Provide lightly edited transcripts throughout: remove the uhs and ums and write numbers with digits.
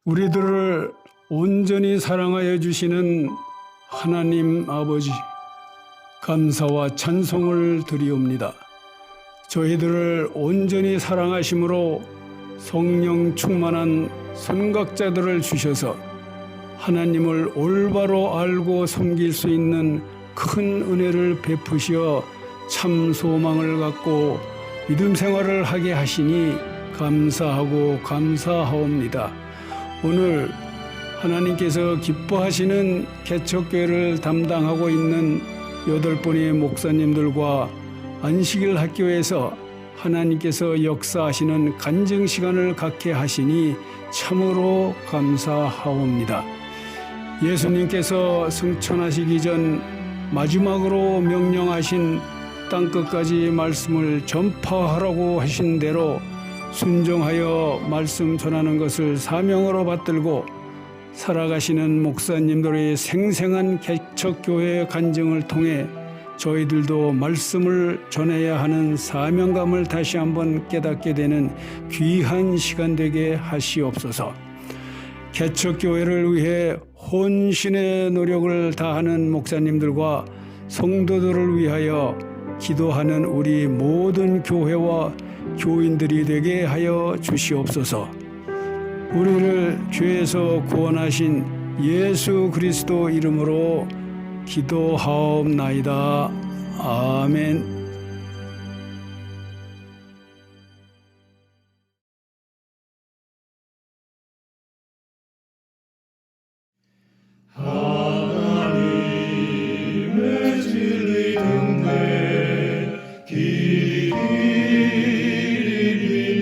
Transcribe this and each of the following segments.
우리들을 온전히 사랑하여 주시는 하나님 아버지, 감사와 찬송을 드리옵니다. 저희들을 온전히 사랑하심으로 성령 충만한 선각자들을 주셔서 하나님을 올바로 알고 섬길 수 있는 큰 은혜를 베푸시어 참 소망을 갖고 믿음 생활을 하게 하시니 감사하고 감사하옵니다. 오늘 하나님께서 기뻐하시는 개척교회를 담당하고 있는 8분의 목사님들과 안식일 학교에서 하나님께서 역사하시는 간증 시간을 갖게 하시니 참으로 감사하옵니다. 예수님께서 승천하시기 전 마지막으로 명령하신 땅끝까지 말씀을 전파하라고 하신 대로 순종하여 말씀 전하는 것을 사명으로 받들고 살아가시는 목사님들의 생생한 개척교회 간증을 통해 저희들도 말씀을 전해야 하는 사명감을 다시 한번 깨닫게 되는 귀한 시간 되게 하시옵소서. 개척교회를 위해 혼신의 노력을 다하는 목사님들과 성도들을 위하여 기도하는 우리 모든 교회와 교인들이 되게 하여 주시옵소서. 우리를 죄에서 구원하신 예수 그리스도 이름으로 기도하옵나이다. 아멘. 하나님의 진리 등대 길이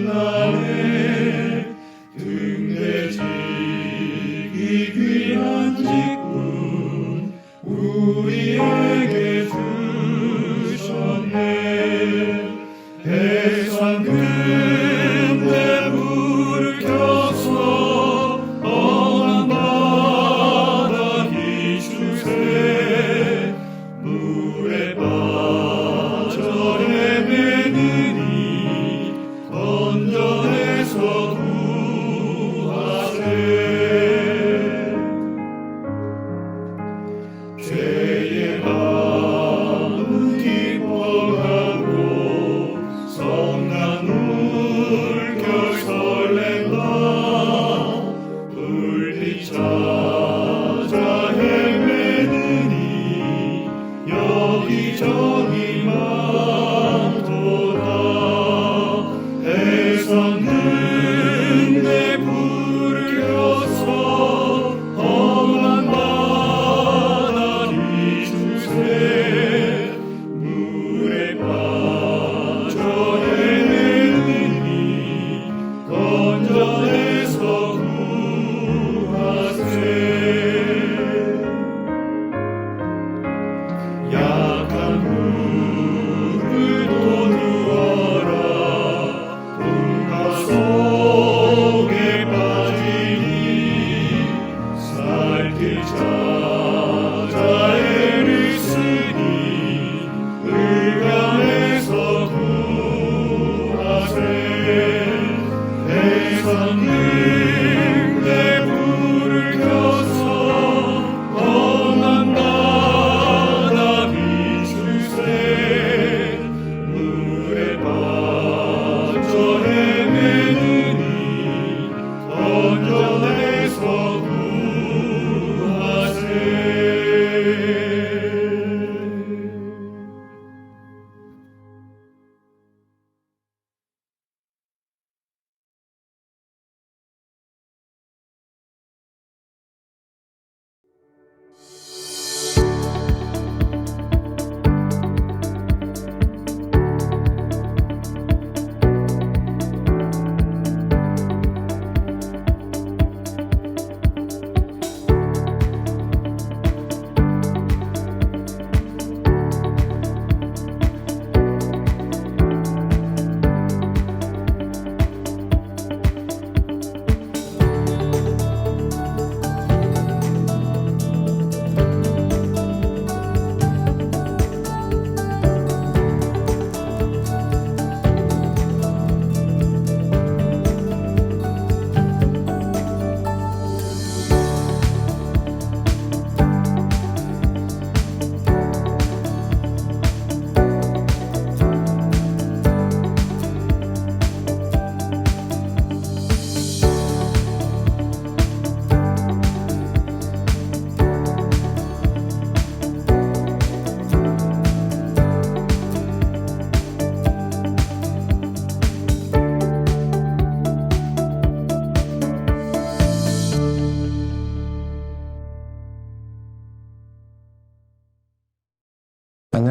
빛나네. 등대 지기 귀한 직분 우리에게 주셨네. 해상 근대 불을 켜서 험한 바다 기주세. 물에 빠져 헤매느니 건져내서 구하세. 죄의 마음은 기뻐하고 성난 물결 설렌다. 불빛 찾아 헤매느니 여기저기 많도다. 해상 근대 불을 켜서 험한 바다 비추세. 물에 빠져 헤매느니 건져내서 구하세. 약한 물을 도두어라. 동가 속에 빠지니 살길 찾아 애를 쓰니 의간에서 구하세. 해상 근대 불을 켜서 험한 바다 비추세. 물에 빠져 헤매느니 건져내서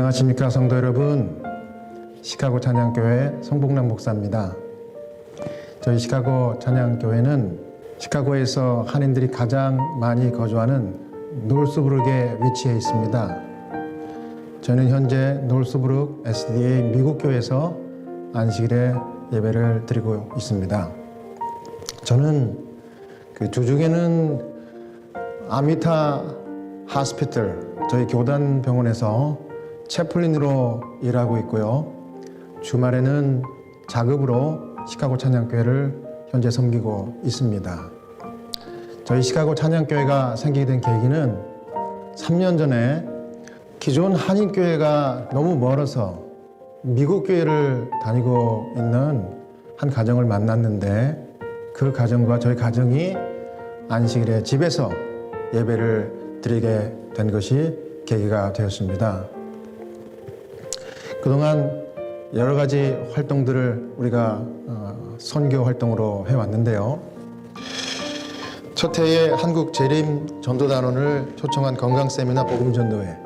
안녕하십니까 성도 여러분. 시카고 찬양교회 성복남 목사입니다. 저희 시카고 찬양교회는 시카고에서 한인들이 가장 많이 거주하는 노스브룩에 위치해 있습니다. 저는 현재 노스브룩 SDA 미국 교회에서 안식일에 예배를 드리고 있습니다. 저는 그 주중에는 아미타 하스피털 저희 교단 병원에서 채플린으로 일하고 있고요. 주말에는 자급으로 시카고 찬양교회를 현재 섬기고 있습니다. 저희 시카고 찬양교회가 생기게 된 계기는 3년 전에 기존 한인교회가 너무 멀어서 미국 교회를 다니고 있는 한 가정을 만났는데 그 가정과 저희 가정이 안식일에 집에서 예배를 드리게 된 것이 계기가 되었습니다. 그동안 여러 가지 활동들을 우리가 선교 활동으로 해왔는데요. 첫 해에 한국 재림 전도단원을 초청한 건강 세미나 복음 전도회.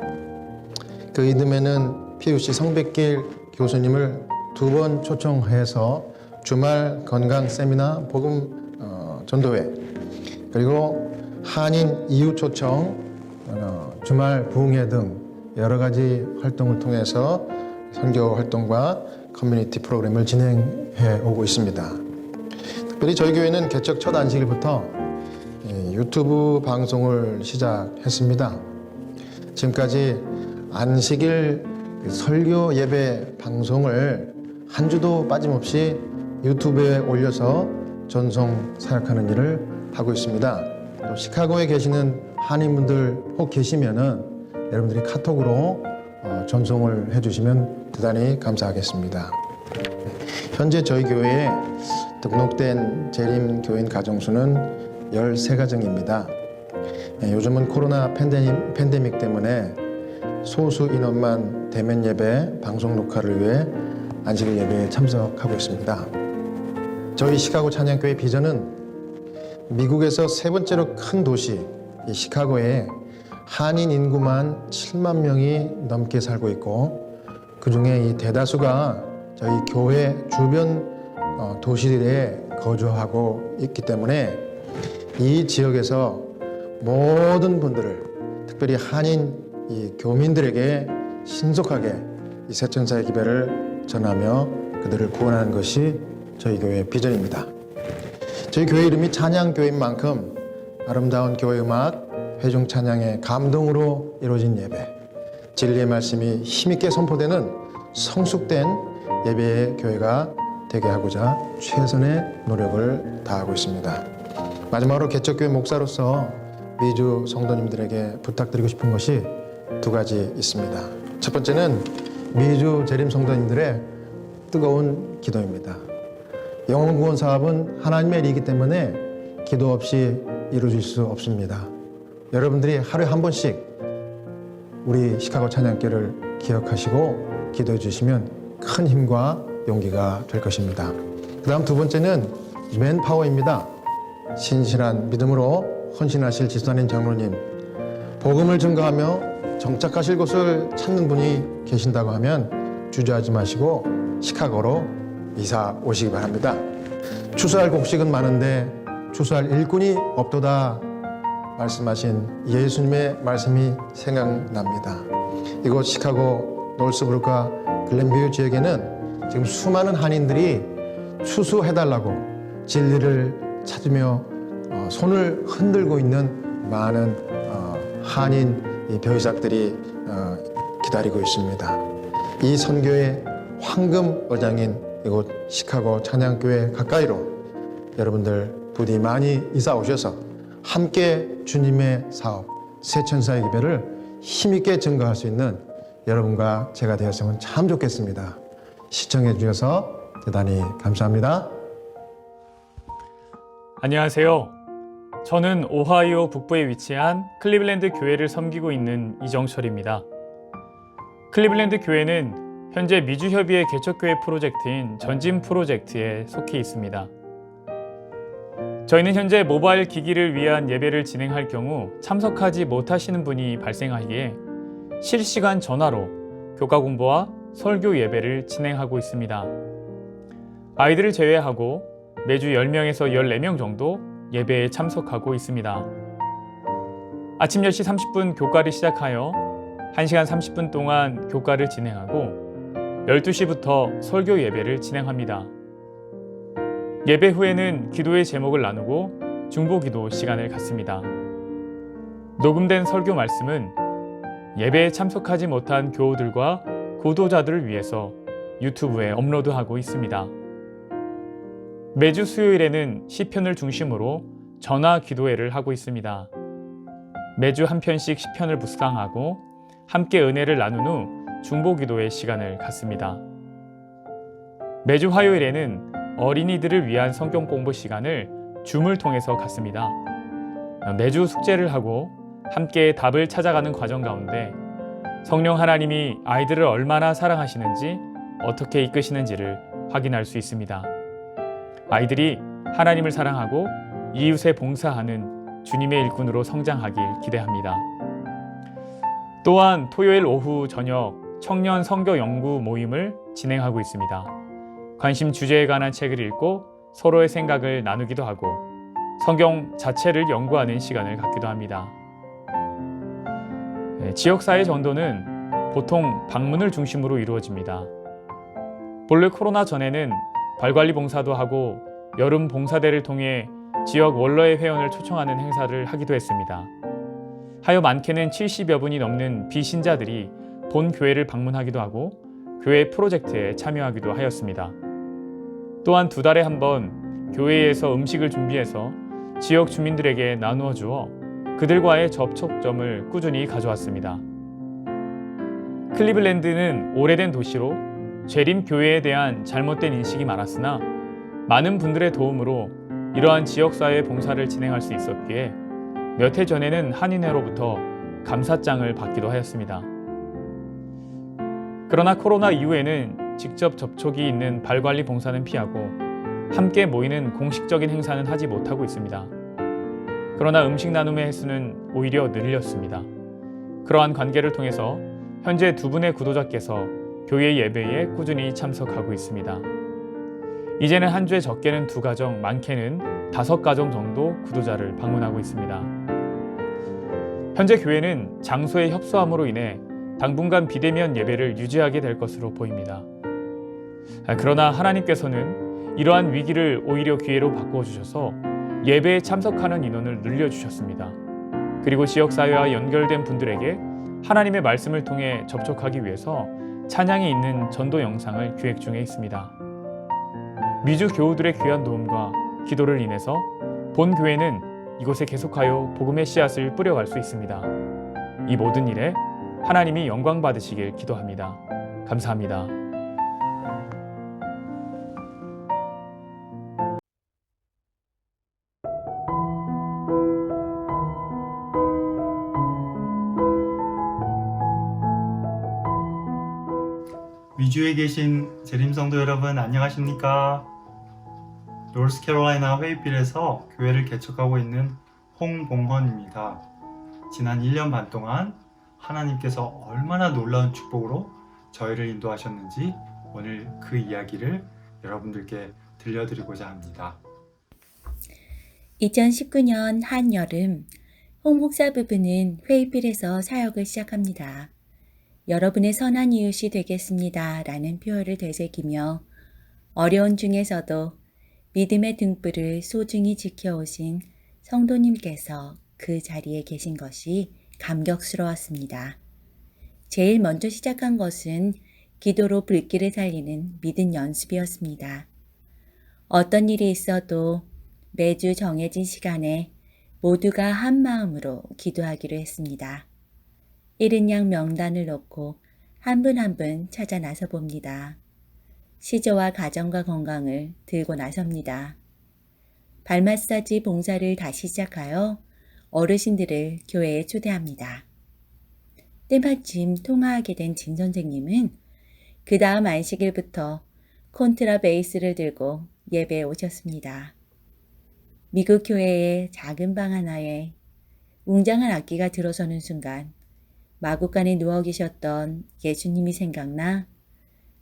그 이듬해는 PUC 성백길 교수님을 2번 초청해서 주말 건강 세미나 복음 전도회. 그리고 한인 이웃 초청, 주말 부흥회 등 여러 가지 활동을 통해서 선교 활동과 커뮤니티 프로그램을 진행해 오고 있습니다. 특별히 저희 교회는 개척 첫 안식일부터 유튜브 방송을 시작했습니다. 지금까지 안식일 설교 예배 방송을 한 주도 빠짐없이 유튜브에 올려서 전송 사역하는 일을 하고 있습니다. 또 시카고에 계시는 한인분들 혹 계시면은 여러분들이 카톡으로 전송을 해주시면 대단히 감사하겠습니다. 현재 저희 교회에 등록된 재림 교인 가정수는 13가정입니다. 요즘은 코로나 팬데믹 때문에 소수 인원만 대면 예배, 방송 녹화를 위해 안식일 예배에 참석하고 있습니다. 저희 시카고 찬양교회 비전은 미국에서 세 번째로 큰 도시 이 시카고에 한인 인구만 7만 명이 넘게 살고 있고 그중에 이 대다수가 저희 교회 주변 도시들에 거주하고 있기 때문에 이 지역에서 모든 분들을 특별히 한인 이 교민들에게 신속하게 이 새천사의 기배를 전하며 그들을 구원하는 것이 저희 교회의 비전입니다. 저희 교회 이름이 찬양교회인 만큼 아름다운 교회 음악, 회중 찬양의 감동으로 이루어진 예배, 진리의 말씀이 힘있게 선포되는 성숙된 예배의 교회가 되게 하고자 최선의 노력을 다하고 있습니다. 마지막으로 개척교회 목사로서 미주 성도님들에게 부탁드리고 싶은 것이 2가지 있습니다. 첫 번째는 미주 재림 성도님들의 뜨거운 기도입니다. 영혼 구원 사업은 하나님의 일이기 때문에 기도 없이 이루어질 수 없습니다. 여러분들이 하루에 한 번씩 우리 시카고 찬양교회를 기억하시고 기도해 주시면 큰 힘과 용기가 될 것입니다. 그 다음 2번째는 맨파워입니다. 신실한 믿음으로 헌신하실 지수단인 장로님, 복음을 증거하며 정착하실 곳을 찾는 분이 계신다고 하면 주저하지 마시고 시카고로 이사 오시기 바랍니다. 추수할 곡식은 많은데 추수할 일꾼이 없도다 말씀하신 예수님의 말씀이 생각납니다. 이곳 시카고 노스브룩과 글렌뷰 지역에는 지금 수많은 한인들이 추수해달라고 진리를 찾으며 손을 흔들고 있는 많은 한인 배우자들이 기다리고 있습니다. 이 선교의 황금 어장인 이곳 시카고 찬양교회 가까이로 여러분들 부디 많이 이사 오셔서 함께 주님의 사업, 새천사의 기배를 힘있게 증거할 수 있는 여러분과 제가 되었으면 참 좋겠습니다. 시청해 주셔서 대단히 감사합니다. 안녕하세요. 저는 오하이오 북부에 위치한 클리블랜드 교회를 섬기고 있는 이정철입니다. 클리블랜드 교회는 현재 미주협의회 개척교회 프로젝트인 전진 프로젝트에 속해 있습니다. 저희는 현재 모바일 기기를 위한 예배를 진행할 경우 참석하지 못하시는 분이 발생하기에 실시간 전화로 교과 공부와 설교 예배를 진행하고 있습니다. 아이들을 제외하고 매주 10명에서 14명 정도 예배에 참석하고 있습니다. 아침 10시 30분 교과를 시작하여 1시간 30분 동안 교과를 진행하고 12시부터 설교 예배를 진행합니다. 예배 후에는 기도의 제목을 나누고 중보기도 시간을 갖습니다. 녹음된 설교 말씀은 예배에 참석하지 못한 교우들과 구도자들을 위해서 유튜브에 업로드하고 있습니다. 매주 수요일에는 시편을 중심으로 전화 기도회를 하고 있습니다. 매주 한 편씩 시편을 묵상하고 함께 은혜를 나눈 후 중보기도의 시간을 갖습니다. 매주 화요일에는 어린이들을 위한 성경 공부 시간을 줌을 통해서 갖습니다. 매주 숙제를 하고 함께 답을 찾아가는 과정 가운데 성령 하나님이 아이들을 얼마나 사랑하시는지 어떻게 이끄시는지를 확인할 수 있습니다. 아이들이 하나님을 사랑하고 이웃에 봉사하는 주님의 일꾼으로 성장하길 기대합니다. 또한 토요일 오후 저녁 청년 선교 연구 모임을 진행하고 있습니다. 관심 주제에 관한 책을 읽고 서로의 생각을 나누기도 하고 성경 자체를 연구하는 시간을 갖기도 합니다. 지역사회 전도는 보통 방문을 중심으로 이루어집니다. 본래 코로나 전에는 발관리 봉사도 하고 여름 봉사대를 통해 지역 원로의 회원을 초청하는 행사를 하기도 했습니다. 하여 많게는 70여 분이 넘는 비신자들이 본 교회를 방문하기도 하고 교회 프로젝트에 참여하기도 하였습니다. 또한 2달에 한 번 교회에서 음식을 준비해서 지역 주민들에게 나누어 주어 그들과의 접촉점을 꾸준히 가져왔습니다. 클리블랜드는 오래된 도시로 재림 교회에 대한 잘못된 인식이 많았으나 많은 분들의 도움으로 이러한 지역사회 봉사를 진행할 수 있었기에 몇 해 전에는 한인회로부터 감사장을 받기도 하였습니다. 그러나 코로나 이후에는 직접 접촉이 있는 발관리 봉사는 피하고 함께 모이는 공식적인 행사는 하지 못하고 있습니다. 그러나 음식 나눔의 횟수는 오히려 늘렸습니다. 그러한 관계를 통해서 현재 2분의 구도자께서 교회 예배에 꾸준히 참석하고 있습니다. 이제는 한 주에 적게는 2가정, 많게는 5가정 정도 구도자를 방문하고 있습니다. 현재 교회는 장소의 협소함으로 인해 당분간 비대면 예배를 유지하게 될 것으로 보입니다. 그러나 하나님께서는 이러한 위기를 오히려 기회로 바꿔주셔서 예배에 참석하는 인원을 늘려주셨습니다. 그리고 지역사회와 연결된 분들에게 하나님의 말씀을 통해 접촉하기 위해서 찬양이 있는 전도 영상을 기획 중에 있습니다. 미주 교우들의 귀한 도움과 기도를 인해서 본 교회는 이곳에 계속하여 복음의 씨앗을 뿌려갈 수 있습니다. 이 모든 일에 하나님이 영광 받으시길 기도합니다. 감사합니다. 위주에 계신 재림성도 여러분 안녕하십니까? 노스캐롤라이나 회의필에서 교회를 개척하고 있는 홍봉헌입니다. 지난 1년 반 동안 하나님께서 얼마나 놀라운 축복으로 저희를 인도하셨는지 오늘 그 이야기를 여러분들께 들려드리고자 합니다. 2019년 한여름 홍 목사 부부는 회의필에서 사역을 시작합니다. 여러분의 선한 이웃이 되겠습니다 라는 표어를 되새기며 어려운 중에서도 믿음의 등불을 소중히 지켜오신 성도님께서 그 자리에 계신 것이 감격스러웠습니다. 제일 먼저 시작한 것은 기도로 불길을 살리는 믿음 연습이었습니다. 어떤 일이 있어도 매주 정해진 시간에 모두가 한 마음으로 기도하기로 했습니다. 1인양 명단을 놓고 한 분 한 분 찾아 나서 봅니다. 시조와 가정과 건강을 들고 나섭니다. 발 마사지 봉사를 다시 시작하여 어르신들을 교회에 초대합니다. 때마침 통화하게 된 진 선생님은 그 다음 안식일부터 콘트라베이스를 들고 예배에 오셨습니다. 미국 교회의 작은 방 하나에 웅장한 악기가 들어서는 순간 마구간에 누워 계셨던 예수님이 생각나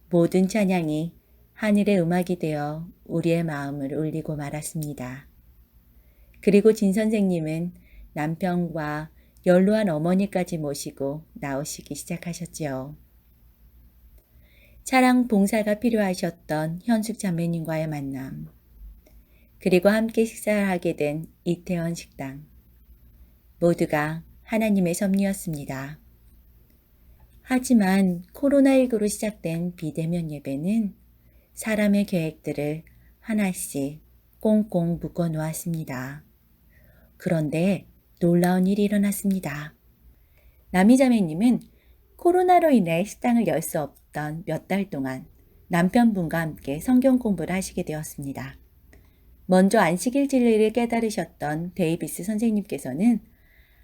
모든 찬양이 하늘의 음악이 되어 우리의 마음을 울리고 말았습니다. 그리고 진 선생님은 남편과 연로한 어머니까지 모시고 나오시기 시작하셨지요. 차량 봉사가 필요하셨던 현숙 자매님과의 만남, 그리고 함께 식사를 하게 된 이태원 식당, 모두가 하나님의 섭리였습니다. 하지만 코로나19로 시작된 비대면 예배는 사람의 계획들을 하나씩 꽁꽁 묶어 놓았습니다. 그런데 놀라운 일이 일어났습니다. 남이자매님은 코로나로 인해 식당을 열 수 없던 몇 달 동안 남편분과 함께 성경 공부를 하시게 되었습니다. 먼저 안식일 진리를 깨달으셨던 데이비스 선생님께서는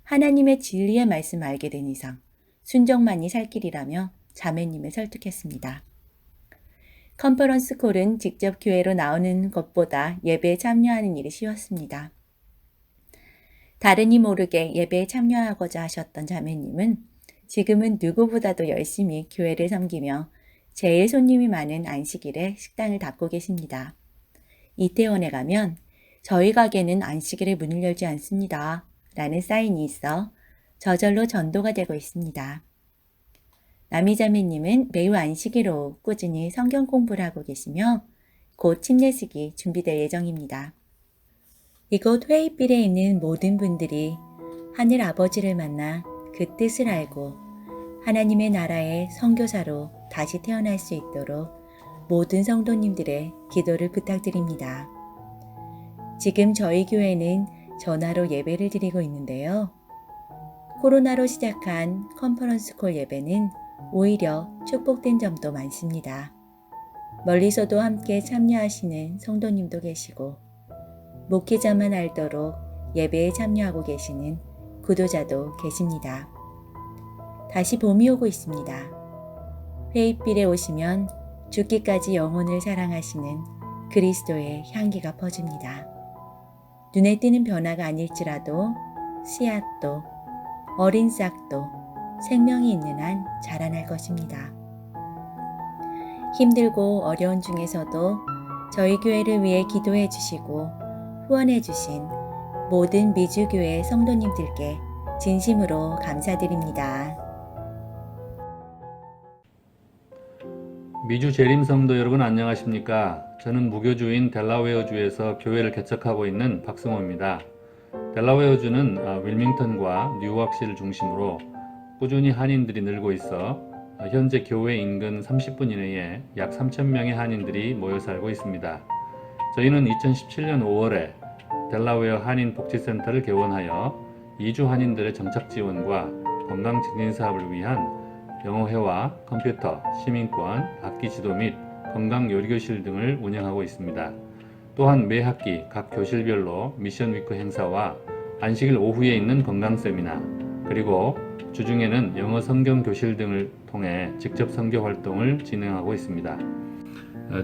하나님의 진리의 말씀을 알게 된 이상 순종만이 살 길이라며 자매님을 설득했습니다. 컨퍼런스 콜은 직접 교회로 나오는 것보다 예배에 참여하는 일이 쉬웠습니다. 다른이 모르게 예배에 참여하고자 하셨던 자매님은 지금은 누구보다도 열심히 교회를 섬기며 제일 손님이 많은 안식일에 식당을 닫고 계십니다. 이태원에 가면 저희 가게는 안식일에 문을 열지 않습니다. 라는 사인이 있어 저절로 전도가 되고 있습니다. 남이자매님은 매우 안식일 오후 꾸준히 성경 공부를 하고 계시며 곧 침례식이 준비될 예정입니다. 이곳 회의빌에 있는 모든 분들이 하늘 아버지를 만나 그 뜻을 알고 하나님의 나라의 선교사로 다시 태어날 수 있도록 모든 성도님들의 기도를 부탁드립니다. 지금 저희 교회는 전화로 예배를 드리고 있는데요. 코로나로 시작한 컨퍼런스 콜 예배는 오히려 축복된 점도 많습니다. 멀리서도 함께 참여하시는 성도님도 계시고 목회자만 알도록 예배에 참여하고 계시는 구도자도 계십니다. 다시 봄이 오고 있습니다. 회의빌에 오시면 죽기까지 영혼을 사랑하시는 그리스도의 향기가 퍼집니다. 눈에 띄는 변화가 아닐지라도 씨앗도 어린 싹도 생명이 있는 한 자라날 것입니다. 힘들고 어려운 중에서도 저희 교회를 위해 기도해 주시고 후원해 주신 모든 미주교회 성도님들께 진심으로 감사드립니다. 미주 재림성도 여러분 안녕하십니까? 저는 무교주인 델라웨어주에서 교회를 개척하고 있는 박승호입니다. 델라웨어주는 윌밍턴과 뉴욕시를 중심으로 꾸준히 한인들이 늘고 있어 현재 교회 인근 30분 이내에 약 3,000명의 한인들이 모여 살고 있습니다. 저희는 2017년 5월에 델라웨어 한인복지센터를 개원하여 이주 한인들의 정착 지원과 건강 증진 사업을 위한 영어회화, 컴퓨터, 시민권, 악기 지도 및 건강 요리교실 등을 운영하고 있습니다. 또한 매 학기 각 교실별로 미션 위크 행사와 안식일 오후에 있는 건강 세미나, 그리고 주중에는 영어 성경 교실 등을 통해 직접 선교 활동을 진행하고 있습니다.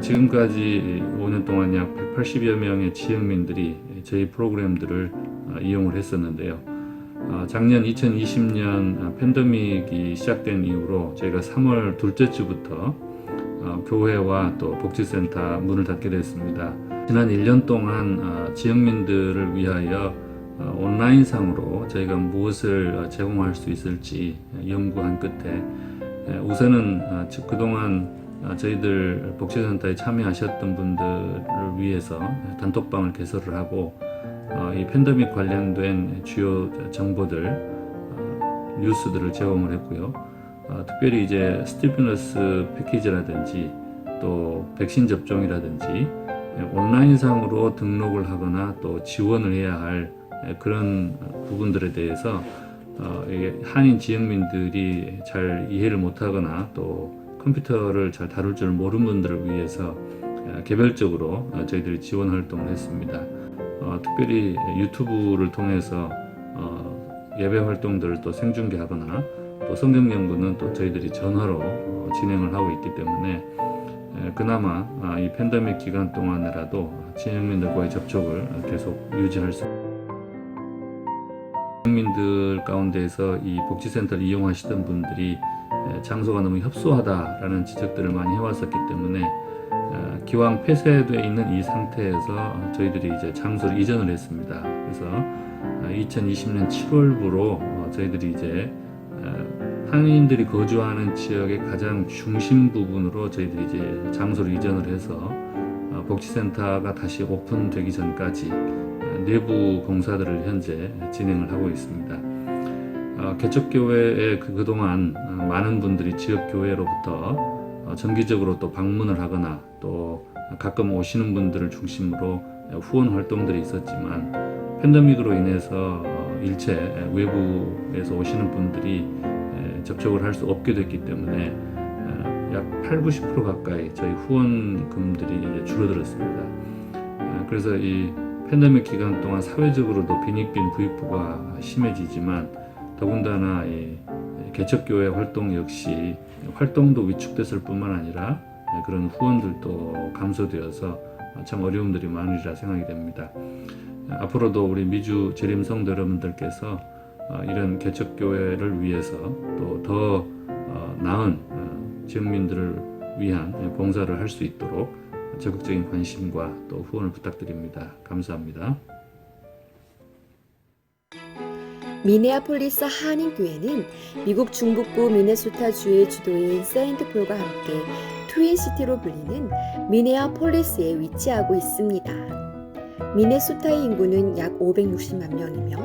지금까지 5년 동안 약 180여 명의 지역민들이 저희 프로그램들을 이용을 했었는데요. 작년 2020년 팬데믹이 시작된 이후로 저희가 3월 둘째 주부터 교회와 또 복지센터 문을 닫게 됐습니다. 지난 1년 동안 지역민들을 위하여 온라인상으로 저희가 무엇을 제공할 수 있을지 연구한 끝에 우선은 그동안 저희들 복지센터에 참여하셨던 분들을 위해서 단톡방을 개설을 하고 이 팬데믹 관련된 주요 정보들, 뉴스들을 제공을 했고요. 특별히 이제 스티뮬러스 패키지라든지 또 백신 접종이라든지 온라인상으로 등록을 하거나 또 지원을 해야 할 그런 부분들에 대해서 한인 지역민들이 잘 이해를 못하거나 또 컴퓨터를 잘 다룰 줄 모르는 분들을 위해서 개별적으로 저희들이 지원 활동을 했습니다. 특별히 유튜브를 통해서 예배 활동들을 또 생중계하거나 또 성경 연구는 또 저희들이 전화로 진행을 하고 있기 때문에 그나마 이 팬데믹 기간 동안이라도 지역민들과의 접촉을 계속 유지할 수 국민들 가운데에서 이 복지센터를 이용하시던 분들이 장소가 너무 협소하다라는 지적들을 많이 해왔었기 때문에 기왕 폐쇄되어 있는 이 상태에서 저희들이 이제 장소를 이전을 했습니다. 그래서 2020년 7월부로 저희들이 이제 한인들이 거주하는 지역의 가장 중심 부분으로 저희들이 이제 장소를 이전을 해서 복지센터가 다시 오픈되기 전까지 내부 공사들을 현재 진행을 하고 있습니다. 개척교회에 그동안 많은 분들이 지역교회로부터 정기적으로 또 방문을 하거나 또 가끔 오시는 분들을 중심으로 후원 활동들이 있었지만 팬데믹으로 인해서 일체 외부에서 오시는 분들이 접촉을 할 수 없게 됐기 때문에 약 80-90% 가까이 저희 후원금들이 줄어들었습니다. 그래서 이 팬데믹 기간 동안 사회적으로도 빈익빈 부익부가 심해지지만 더군다나 이 개척교회 활동 역시 활동도 위축됐을 뿐만 아니라 그런 후원들도 감소되어서 참 어려움들이 많으리라 생각이 됩니다. 앞으로도 우리 미주 재림 성도 여러분들께서 이런 개척교회를 위해서 또 더 나은 지역민들을 위한 봉사를 할 수 있도록 적극적인 관심과 또 후원을 부탁드립니다. 감사합니다. 미네아폴리스 한인교회는 미국 중북부 미네소타주의 주도인 세인트폴과 함께 트윈시티로 불리는 미네아폴리스에 위치하고 있습니다. 미네소타의 인구는 약 560만 명이며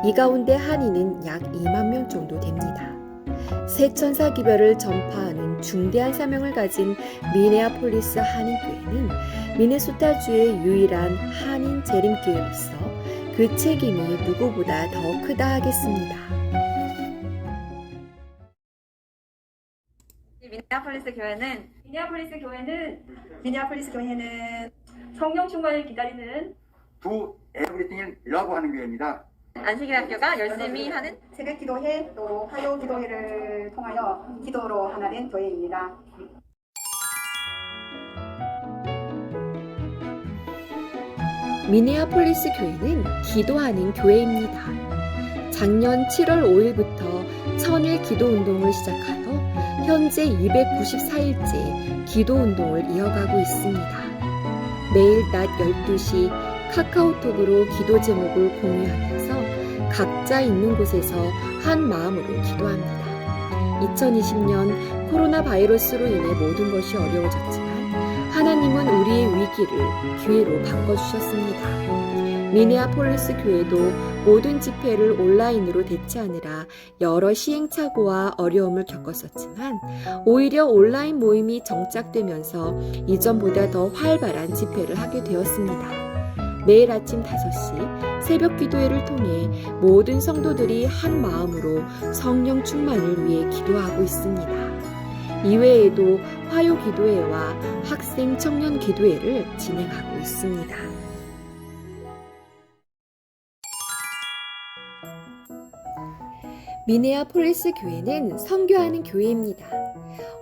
이 가운데 한인은 약 2만 명 정도 됩니다. 세천사 기별을 전파하는 중대한 사명을 가진 미네아폴리스 한인교회는 미네소타주의 유일한 한인 재림교회로서 그 책임이 누구보다 더 크다 하겠습니다. 미네아폴리스 교회는 성령 충만을 기다리는 두 에브리띵이라고 하는 교회입니다. 안식일학교가 열심히 하는 새벽 기도회 또 화요 기도회를 통하여 기도로 하나 된 교회입니다. 미네아폴리스 교회는 기도하는 교회입니다. 작년 7월 5일부터 천일 기도운동을 시작하여 현재 294일째 기도운동을 이어가고 있습니다. 매일 낮 12시 카카오톡으로 기도 제목을 공유하면서 각자 있는 곳에서 한 마음으로 기도합니다. 2020년 코로나 바이러스로 인해 모든 것이 어려워졌지만 하나님은 우리의 위기를 기회로 바꿔주셨습니다. 미네아폴리스 교회도 모든 집회를 온라인으로 대체하느라 여러 시행착오와 어려움을 겪었었지만 오히려 온라인 모임이 정착되면서 이전보다 더 활발한 집회를 하게 되었습니다. 매일 아침 5시 새벽 기도회를 통해 모든 성도들이 한 마음으로 성령 충만을 위해 기도하고 있습니다. 이외에도 화요 기도회와 학생 청년 기도회를 진행하고 있습니다. 미네아폴리스 교회는 선교하는 교회입니다.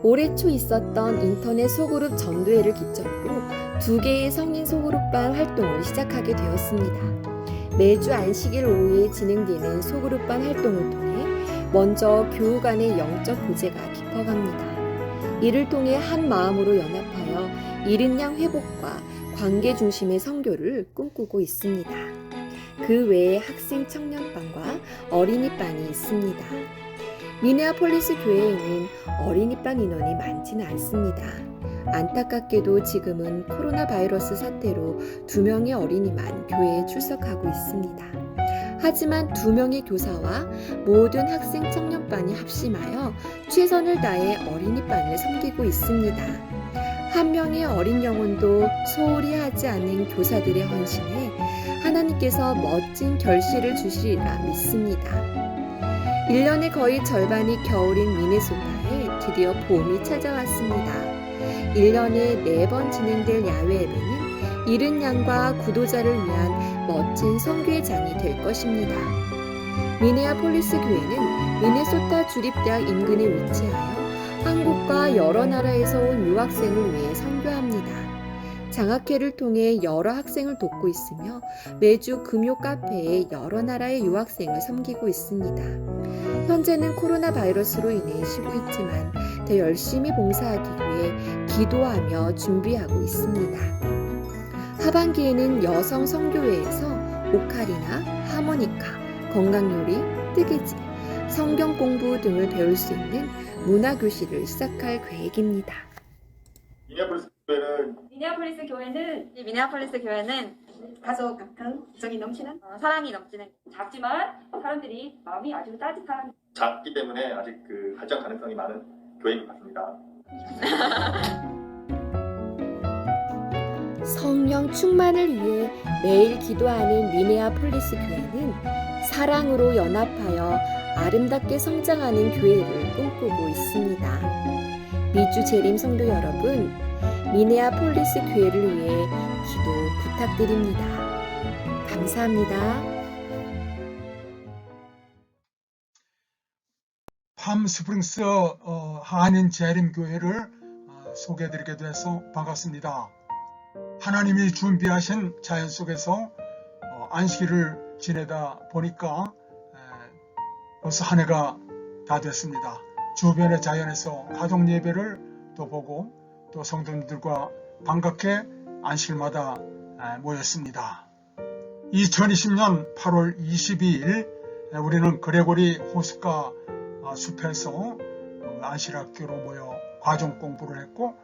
올해 초 있었던 인터넷 소그룹 전도회를 기점으로 2개의 성인 소그룹반 활동을 시작하게 되었습니다. 매주 안식일 오후에 진행되는 소그룹반 활동을 통해 먼저 교우 간의 영적 교제가 깊어갑니다. 이를 통해 한 마음으로 연합하여 잃은 양 회복과 관계 중심의 선교를 꿈꾸고 있습니다. 그 외에 학생 청년반과 어린이반이 있습니다. 미네아폴리스 교회에는 어린이반 인원이 많지는 않습니다. 안타깝게도 지금은 코로나 바이러스 사태로 2명의 어린이만 교회에 출석하고 있습니다. 하지만 2명의 교사와 모든 학생 청년반이 합심하여 최선을 다해 어린이반을 섬기고 있습니다. 한 명의 어린 영혼도 소홀히 하지 않는 교사들의 헌신에 하나님께서 멋진 결실을 주시리라 믿습니다. 1년의 거의 절반이 겨울인 미네소타에 드디어 봄이 찾아왔습니다. 1년에 4번 진행될 야외 예배는 잃은 양과 구도자를 위한 멋진 선교의 장이 될 것입니다. 미네아폴리스 교회는 미네소타 주립대학 인근에 위치하여 한국과 여러 나라에서 온 유학생을 위해 선교합니다. 장학회를 통해 여러 학생을 돕고 있으며 매주 금요 카페에 여러 나라의 유학생을 섬기고 있습니다. 현재는 코로나 바이러스로 인해 쉬고 있지만 더 열심히 봉사하기 위해 기도하며 준비하고 있습니다. 하반기에는 여성 성교회에서 오카리나, 하모니카, 건강요리, 뜨개질, 성경 공부 등을 배울 수 있는 문화교실을 시작할 계획입니다. 미네아폴리스 교회는 가족 같은 정이 넘치는 사랑이 넘치는 작지만 사람들이 마음이 아주 따뜻한 작기 때문에 아직 그 발전 가능성이 많은 교회인 것 같습니다. 성령 충만을 위해 매일 기도하는 미네아폴리스 교회는 사랑으로 연합하여 아름답게 성장하는 교회를 꿈꾸고 있습니다. 미주 재림 성도 여러분, 미네아폴리스 교회를 위해 기도 부탁드립니다. 감사합니다. 팜스프링스 한인 재림교회를 소개해드리게 돼서 반갑습니다. 하나님이 준비하신 자연 속에서 안식일을 지내다 보니까 벌써 한 해가 다 됐습니다. 주변의 자연에서 가족 예배를 또 보고 또 성도님들과 반갑게 안식일마다 모였습니다. 2020년 8월 22일 우리는 그레고리 호숫가 숲에서 안식학교로 모여 과정 공부를 했고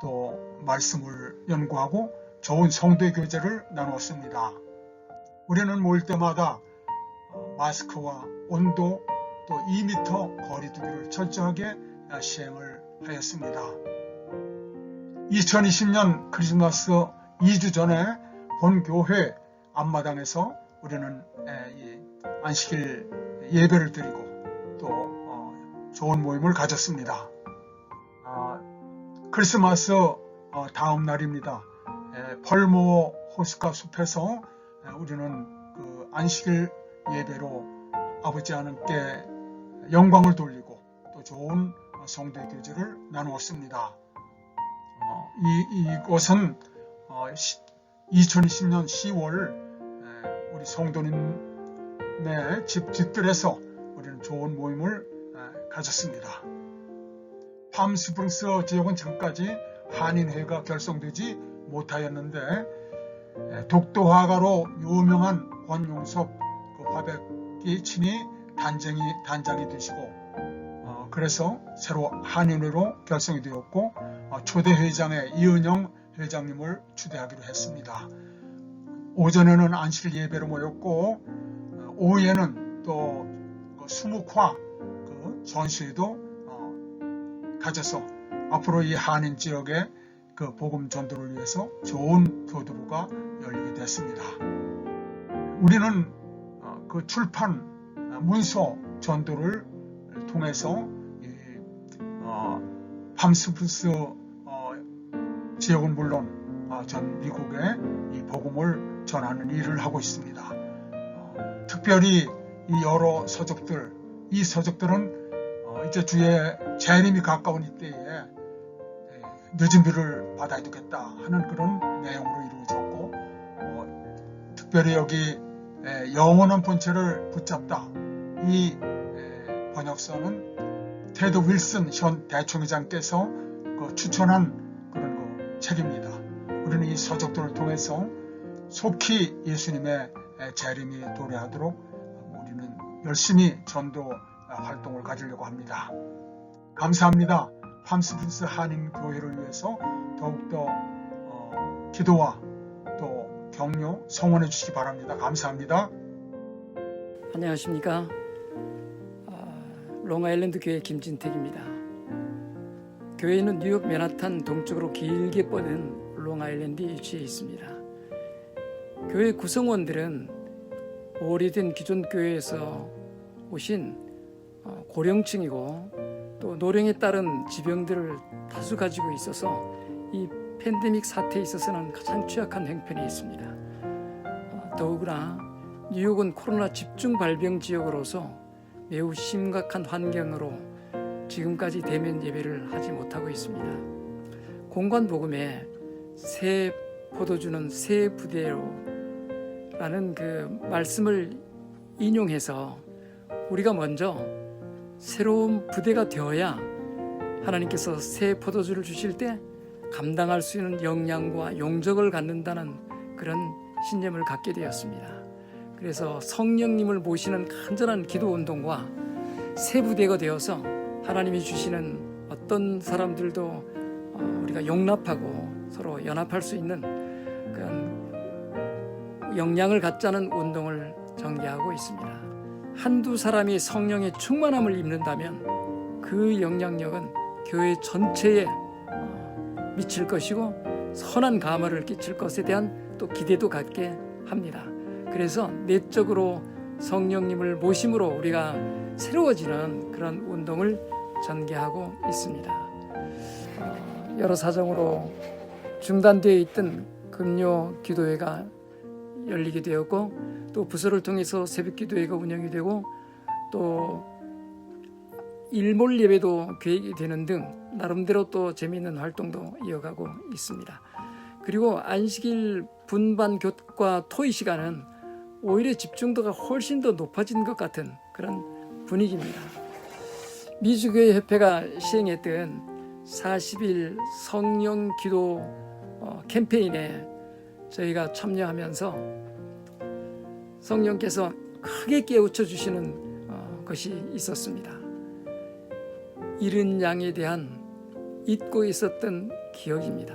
또 말씀을 연구하고 좋은 성도의 교제를 나누었습니다. 우리는 모일 때마다 마스크와 온도 또 2m 거리 두기를 철저하게 시행을 하였습니다. 2020년 크리스마스 2주 전에 본교회 앞마당에서 우리는 이 안식일 예배를 드리고 또 좋은 모임을 가졌습니다. 크리스마스 다음 날입니다. 펄모 호숫가 숲에서 우리는 그 안식일 예배로 아버지 하나님께 영광을 돌리고 또 좋은 성도의 교제를 나누었습니다. 이곳은 2020년 10월 우리 성도님의 집 뒤뜰에서 우리는 좋은 모임을 가졌습니다. 팜스프링스 지역은 지금까지 한인회가 결성되지 못하였는데 독도화가로 유명한 권용섭 그 화백이 친히 단장이 되시고 그래서 새로 한인회로 결성이 되었고 초대 회장의 이은영 회장님을 추대하기로 했습니다. 오전에는 안식일 예배로 모였고 오후에는 또 수묵화 그 전시회도 가져서 앞으로 이 한인 지역의 그 복음 전도를 위해서 좋은 교두부가 열리게 됐습니다. 우리는 그 출판 문서 전도를 통해서 팜스프링스 지역은 물론 전 미국에 이 복음을 전하는 일을 하고 있습니다. 특별히 이 여러 서적들, 이 서적들은 이제 주의 재림이 가까운 이때에 늦은 비를 받아야 되겠다 하는 그런 내용으로 이루어졌고 특별히 여기 영원한 본체를 붙잡다 이 번역서는 테드 윌슨 현 대총회장께서 추천한 그런 책입니다. 우리는 이 서적들을 통해서 속히 예수님의 재림이 도래하도록 우리는 열심히 전도 활동을 가지려고 합니다. 감사합니다. 팜스프링스 한인교회를 위해서 더욱더 기도와 또 격려, 성원해 주시기 바랍니다. 감사합니다. 안녕하십니까. 롱아일랜드 교회 김진택입니다. 교회는 뉴욕 맨하탄 동쪽으로 길게 뻗은 롱아일랜드에 위치해 있습니다. 교회 구성원들은 오래된 기존 교회에서 오신 고령층이고 또 노령에 따른 질병들을 다수 가지고 있어서 이 팬데믹 사태에 있어서는 가장 취약한 형편에 있습니다. 더구나 뉴욕은 코로나 집중 발병 지역으로서 매우 심각한 환경으로 지금까지 대면 예배를 하지 못하고 있습니다. 공관 복음에 새 포도주는 새 부대로 라는 그 말씀을 인용해서 우리가 먼저 새로운 부대가 되어야 하나님께서 새 포도주를 주실 때 감당할 수 있는 역량과 용적을 갖는다는 그런 신념을 갖게 되었습니다. 그래서 성령님을 모시는 간절한 기도 운동과 새 부대가 되어서 하나님이 주시는 어떤 사람들도 우리가 용납하고 서로 연합할 수 있는 그런 역량을 갖자는 운동을 전개하고 있습니다. 한두 사람이 성령의 충만함을 입는다면 그 영향력은 교회 전체에 미칠 것이고 선한 감화를 끼칠 것에 대한 또 기대도 갖게 합니다. 그래서 내적으로 성령님을 모심으로 우리가 새로워지는 그런 운동을 전개하고 있습니다. 여러 사정으로 중단되어 있던 금요 기도회가 열리게 되었고 또 부서를 통해서 새벽 기도회가 운영이 되고 또 일몰 예배도 계획이 되는 등 나름대로 또 재미있는 활동도 이어가고 있습니다. 그리고 안식일 분반 교과 토의 시간은 오히려 집중도가 훨씬 더 높아진 것 같은 그런 분위기입니다. 미주교회 협회가 시행했던 40일 성령 기도 캠페인에 저희가 참여하면서 성령께서 크게 깨우쳐 주시는 것이 있었습니다. 잃은 양에 대한 잊고 있었던 기억입니다.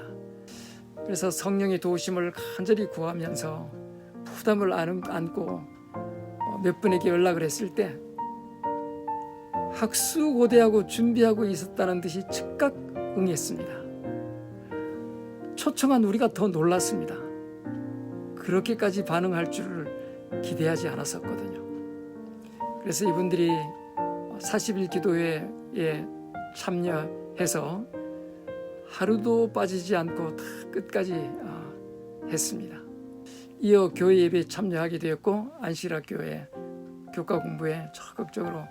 그래서 성령의 도우심을 간절히 구하면서 부담을 안고 몇 분에게 연락을 했을 때 학수고대하고 준비하고 있었다는 듯이 즉각 응했습니다. 초청한 우리가 더 놀랐습니다. 그렇게까지 반응할 줄을 기대하지 않았었거든요. 그래서 이분들이 40일 기도회에 참여해서 하루도 빠지지 않고 다 끝까지 했습니다. 이어 교회 예배에 참여하게 되었고 안식일학교회 교과 공부에 적극적으로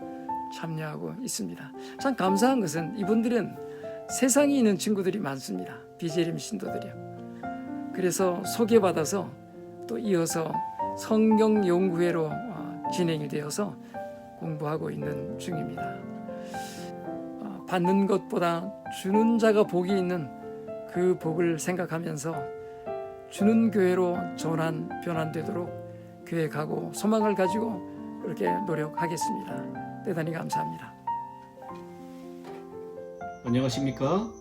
참여하고 있습니다. 참 감사한 것은 이분들은 세상에 있는 친구들이 많습니다. 비재림 신도들이요. 그래서 소개받아서 또 이어서 성경연구회로 진행이 되어서 공부하고 있는 중입니다. 받는 것보다 주는 자가 복이 있는 그 복을 생각하면서 주는 교회로 변환되도록 교회 가고 소망을 가지고 그렇게 노력하겠습니다. 대단히 감사합니다. 안녕하십니까?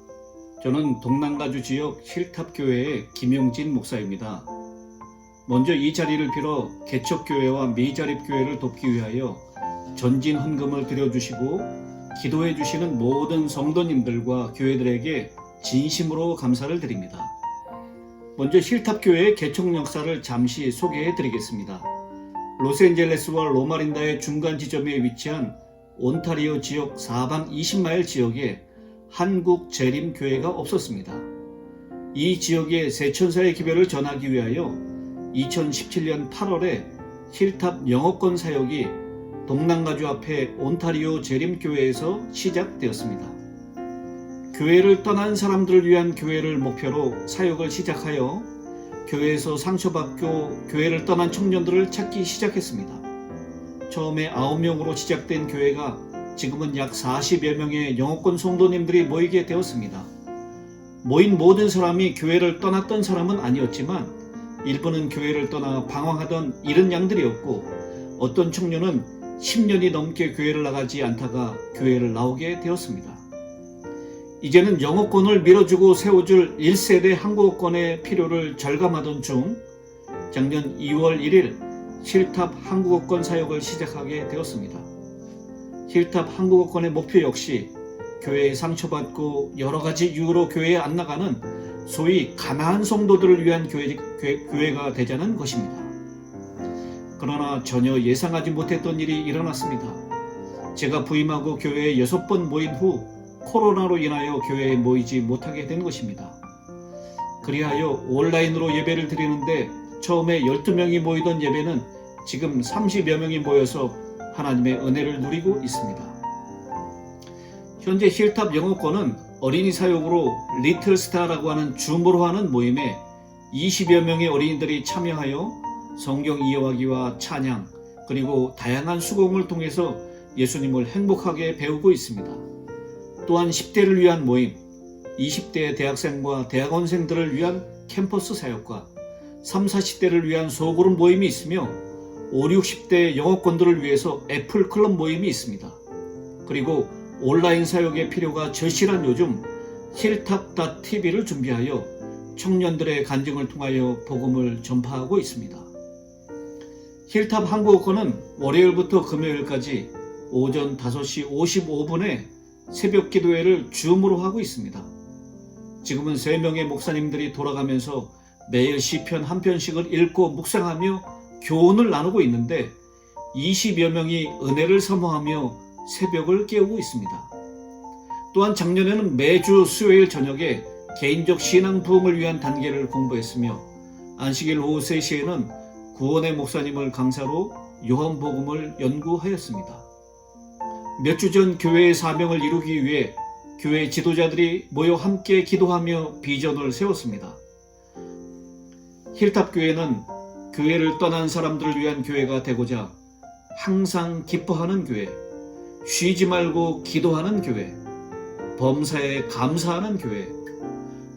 저는 동남가주 지역 힐탑교회의 김용진 목사입니다. 먼저 이 자리를 빌어 개척교회와 미자립교회를 돕기 위하여 전진 헌금을 드려주시고 기도해 주시는 모든 성도님들과 교회들에게 진심으로 감사를 드립니다. 먼저 힐탑교회의 개척 역사를 잠시 소개해 드리겠습니다. 로스앤젤레스와 로마린다의 중간 지점에 위치한 온타리오 지역 사방 20마일 지역에 한국 재림교회가 없었습니다. 이 지역의 세천사의 기별을 전하기 위하여 2017년 8월에 힐탑 영어권 사역이 동남가주 앞에 온타리오 재림교회에서 시작되었습니다. 교회를 떠난 사람들을 위한 교회를 목표로 사역을 시작하여 교회에서 상처받고 교회를 떠난 청년들을 찾기 시작했습니다. 처음에 9명으로 시작된 교회가 지금은 약 40여 명의 영어권 성도님들이 모이게 되었습니다. 모인 모든 사람이 교회를 떠났던 사람은 아니었지만 일부는 교회를 떠나 방황하던 잃은 양들이었고 어떤 청년은 10년이 넘게 교회를 나가지 않다가 교회를 나오게 되었습니다. 이제는 영어권을 밀어주고 세워줄 1세대 한국어권의 필요를 절감하던 중 작년 2월 1일 힐탑 한국어권 사역을 시작하게 되었습니다. 힐탑 한국어권의 목표 역시 교회에 상처받고 여러 가지 이유로 교회에 안 나가는 소위 가난한 성도들을 위한 교회가 되자는 것입니다. 그러나 전혀 예상하지 못했던 일이 일어났습니다. 제가 부임하고 교회에 6번 모인 후 코로나로 인하여 교회에 모이지 못하게 된 것입니다. 그리하여 온라인으로 예배를 드리는데 처음에 12명이 모이던 예배는 지금 30여 명이 모여서 하나님의 은혜를 누리고 있습니다. 현재 힐탑 영어권은 어린이 사역으로 리틀스타라고 하는 줌으로 하는 모임에 20여 명의 어린이들이 참여하여 성경 이해하기와 찬양 그리고 다양한 수공을 통해서 예수님을 행복하게 배우고 있습니다. 또한 10대를 위한 모임, 20대 대학생과 대학원생들을 위한 캠퍼스 사역과 3, 40대를 위한 소그룹 모임이 있으며 5, 60대 영어권들을 위해서 애플 클럽 모임이 있습니다. 그리고 온라인 사역의 필요가 절실한 요즘 힐탑.tv를 준비하여 청년들의 간증을 통하여 복음을 전파하고 있습니다. 힐탑 한국어권은 월요일부터 금요일까지 오전 5시 55분에 새벽 기도회를 줌으로 하고 있습니다. 지금은 3명의 목사님들이 돌아가면서 매일 시편 한 편씩을 읽고 묵상하며 교훈을 나누고 있는데 20여 명이 은혜를 사모하며 새벽을 깨우고 있습니다. 또한 작년에는 매주 수요일 저녁에 개인적 신앙 부흥을 위한 단계를 공부했으며 안식일 오후 3시에는 구원의 목사님을 강사로 요한복음을 연구하였습니다. 몇 주 전 교회의 사명을 이루기 위해 교회 지도자들이 모여 함께 기도하며 비전을 세웠습니다. 힐탑교회는 교회를 떠난 사람들을 위한 교회가 되고자 항상 기뻐하는 교회, 쉬지 말고 기도하는 교회, 범사에 감사하는 교회,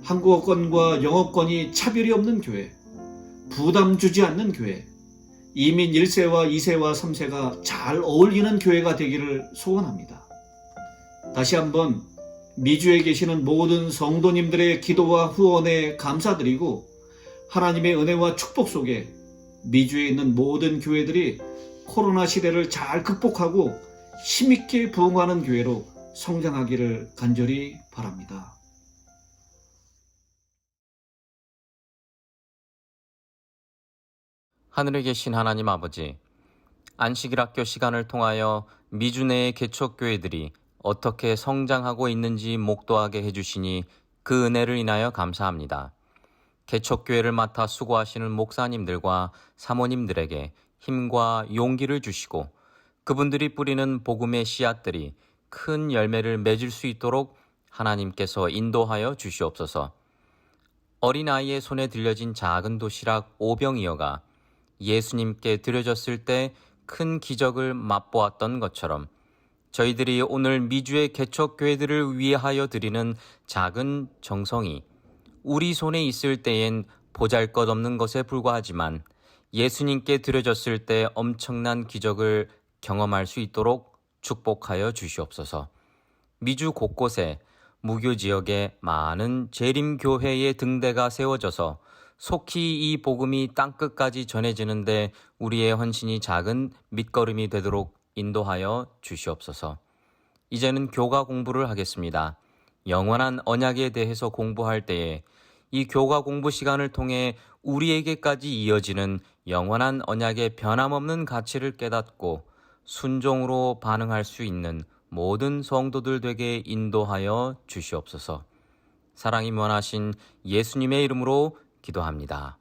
한국어권과 영어권이 차별이 없는 교회, 부담 주지 않는 교회, 이민 1세와 2세와 3세가 잘 어울리는 교회가 되기를 소원합니다. 다시 한번 미주에 계시는 모든 성도님들의 기도와 후원에 감사드리고 하나님의 은혜와 축복 속에 미주에 있는 모든 교회들이 코로나 시대를 잘 극복하고 힘있게 부흥하는 교회로 성장하기를 간절히 바랍니다. 하늘에 계신 하나님 아버지, 안식일 학교 시간을 통하여 미주 내의 개척교회들이 어떻게 성장하고 있는지 목도하게 해주시니 그 은혜를 인하여 감사합니다. 개척교회를 맡아 수고하시는 목사님들과 사모님들에게 힘과 용기를 주시고 그분들이 뿌리는 복음의 씨앗들이 큰 열매를 맺을 수 있도록 하나님께서 인도하여 주시옵소서. 어린아이의 손에 들려진 작은 도시락 5병이어가 예수님께 드려졌을 때 큰 기적을 맛보았던 것처럼 저희들이 오늘 미주의 개척교회들을 위하여 드리는 작은 정성이 우리 손에 있을 때엔 보잘것없는 것에 불과하지만 예수님께 드려졌을 때 엄청난 기적을 경험할 수 있도록 축복하여 주시옵소서. 미주 곳곳에 무교 지역에 많은 재림교회의 등대가 세워져서 속히 이 복음이 땅끝까지 전해지는데 우리의 헌신이 작은 밑거름이 되도록 인도하여 주시옵소서. 이제는 교가 공부를 하겠습니다. 영원한 언약에 대해서 공부할 때에 이 교가 공부 시간을 통해 우리에게까지 이어지는 영원한 언약의 변함없는 가치를 깨닫고 순종으로 반응할 수 있는 모든 성도들 되게 인도하여 주시옵소서. 사랑이 무한하신 예수님의 이름으로 기도합니다.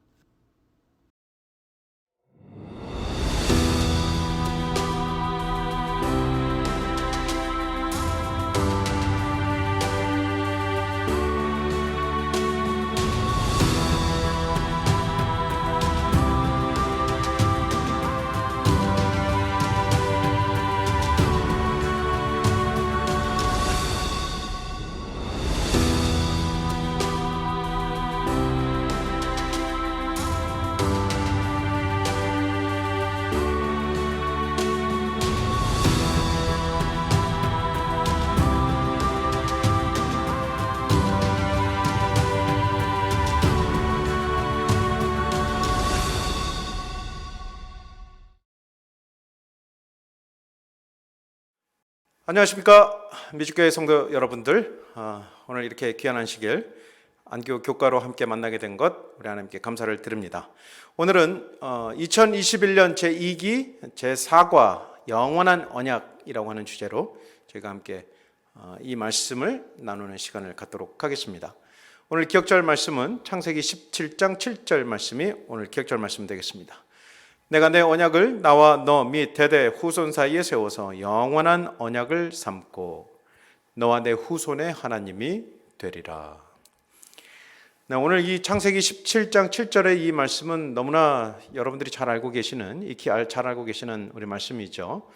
안녕하십니까 미주교회 성도 여러분들, 오늘 이렇게 귀한 안식일 안교 교가로 함께 만나게 된 것 우리 하나님께 감사를 드립니다. 오늘은 2021년 제2기 제4과 영원한 언약이라고 하는 주제로 저희가 함께 이 말씀을 나누는 시간을 갖도록 하겠습니다. 오늘 기억절 말씀은 창세기 17장 7절 말씀이 오늘 기억절 말씀 되겠습니다. 내가 내 언약을 나와 너 및 대대 후손 사이에 세워서 영원한 언약을 삼고 너와 내 후손의 하나님이 되리라. 네, 오늘 이 창세기 17장 7절의 이 말씀은 너무나 여러분들이 잘 알고 계시는, 익히 잘 알고 계시는 우리 말씀이죠.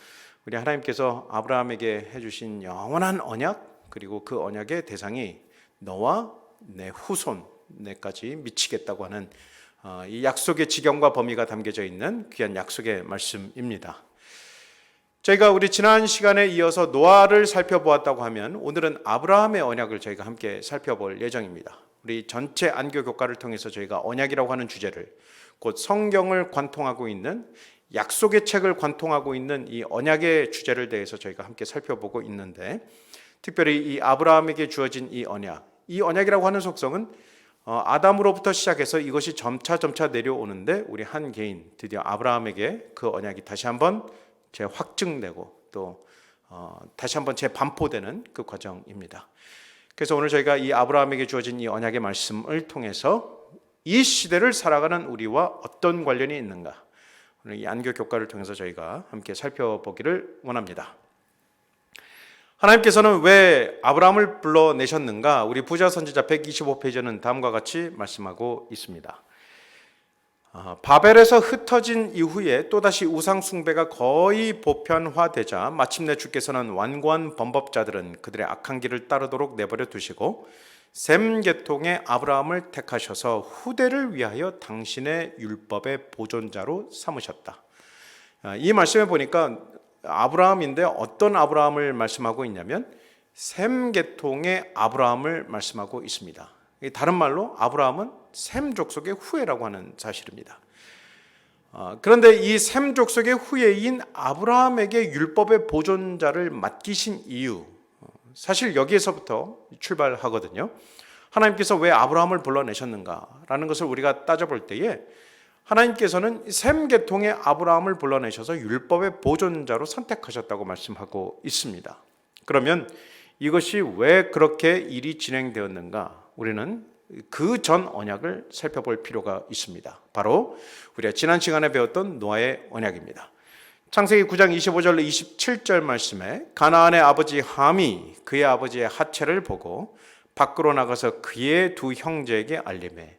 우리 하나님께서 아브라함에게 해주신 영원한 언약, 그리고 그 언약의 대상이 너와 내 후손, 내까지 미치겠다고 하는 이 약속의 지경과 범위가 담겨져 있는 귀한 약속의 말씀입니다. 저희가 우리 지난 시간에 이어서 노아를 살펴보았다고 하면 오늘은 아브라함의 언약을 저희가 함께 살펴볼 예정입니다. 우리 전체 안교 교과를 통해서 저희가 언약이라고 하는 주제를, 곧 성경을 관통하고 있는, 약속의 책을 관통하고 있는 이 언약의 주제를 대해서 저희가 함께 살펴보고 있는데, 특별히 이 아브라함에게 주어진 이 언약이라고 하는 속성은 아담으로부터 시작해서 이것이 점차 내려오는데, 우리 한 개인, 드디어 아브라함에게 그 언약이 다시 한번 재확증되고 또 다시 한번 재반포되는 그 과정입니다. 그래서 오늘 저희가 이 아브라함에게 주어진 이 언약의 말씀을 통해서 이 시대를 살아가는 우리와 어떤 관련이 있는가, 오늘 이 안교 교과를 통해서 저희가 함께 살펴보기를 원합니다. 하나님께서는 왜 아브라함을 불러내셨는가? 우리 부자 선지자 125페이지는 다음과 같이 말씀하고 있습니다. 바벨에서 흩어진 이후에 또다시 우상 숭배가 거의 보편화되자 마침내 주께서는 완고한 범법자들은 그들의 악한 길을 따르도록 내버려 두시고 셈 계통의 아브라함을 택하셔서 후대를 위하여 당신의 율법의 보존자로 삼으셨다. 이 말씀에 보니까 아브라함인데 어떤 아브라함을 말씀하고 있냐면 셈 계통의 아브라함을 말씀하고 있습니다. 다른 말로 아브라함은 셈 족속의 후예라고 하는 사실입니다. 그런데 이 셈 족속의 후예인 아브라함에게 율법의 보존자를 맡기신 이유, 사실 여기에서부터 출발하거든요. 하나님께서 왜 아브라함을 불러내셨는가라는 것을 우리가 따져볼 때에 하나님께서는 셈 계통의 아브라함을 불러내셔서 율법의 보존자로 선택하셨다고 말씀하고 있습니다. 그러면 이것이 왜 그렇게 일이 진행되었는가? 우리는 그 전 언약을 살펴볼 필요가 있습니다. 바로 우리가 지난 시간에 배웠던 노아의 언약입니다. 창세기 9장 25절 27절 말씀에 가나안의 아버지 함이 그의 아버지의 하체를 보고 밖으로 나가서 그의 두 형제에게 알리매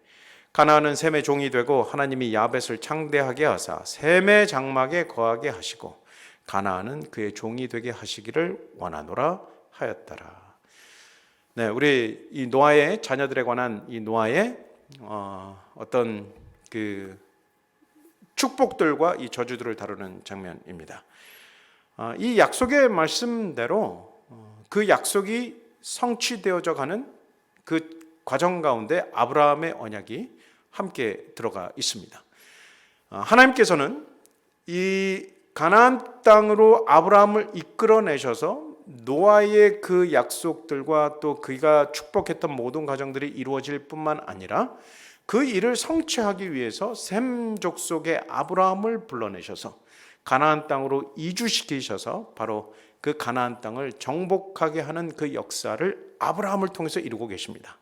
가나안은 셈의 종이 되고 하나님이 야벳을 창대하게 하사 셈의 장막에 거하게 하시고 가나안은 그의 종이 되게 하시기를 원하노라 하였더라. 네, 우리 이 노아의 자녀들에 관한 이 노아의 어떤 그 축복들과 이 저주들을 다루는 장면입니다. 이 약속의 말씀대로 그 약속이 성취되어져 가는 그 과정 가운데 아브라함의 언약이 함께 들어가 있습니다. 하나님께서는 이 가나안 땅으로 아브라함을 이끌어내셔서 노아의 그 약속들과 또 그가 축복했던 모든 과정들이 이루어질 뿐만 아니라 그 일을 성취하기 위해서 셈 족속의 아브라함을 불러내셔서 가나안 땅으로 이주시키셔서 바로 그 가나안 땅을 정복하게 하는 그 역사를 아브라함을 통해서 이루고 계십니다.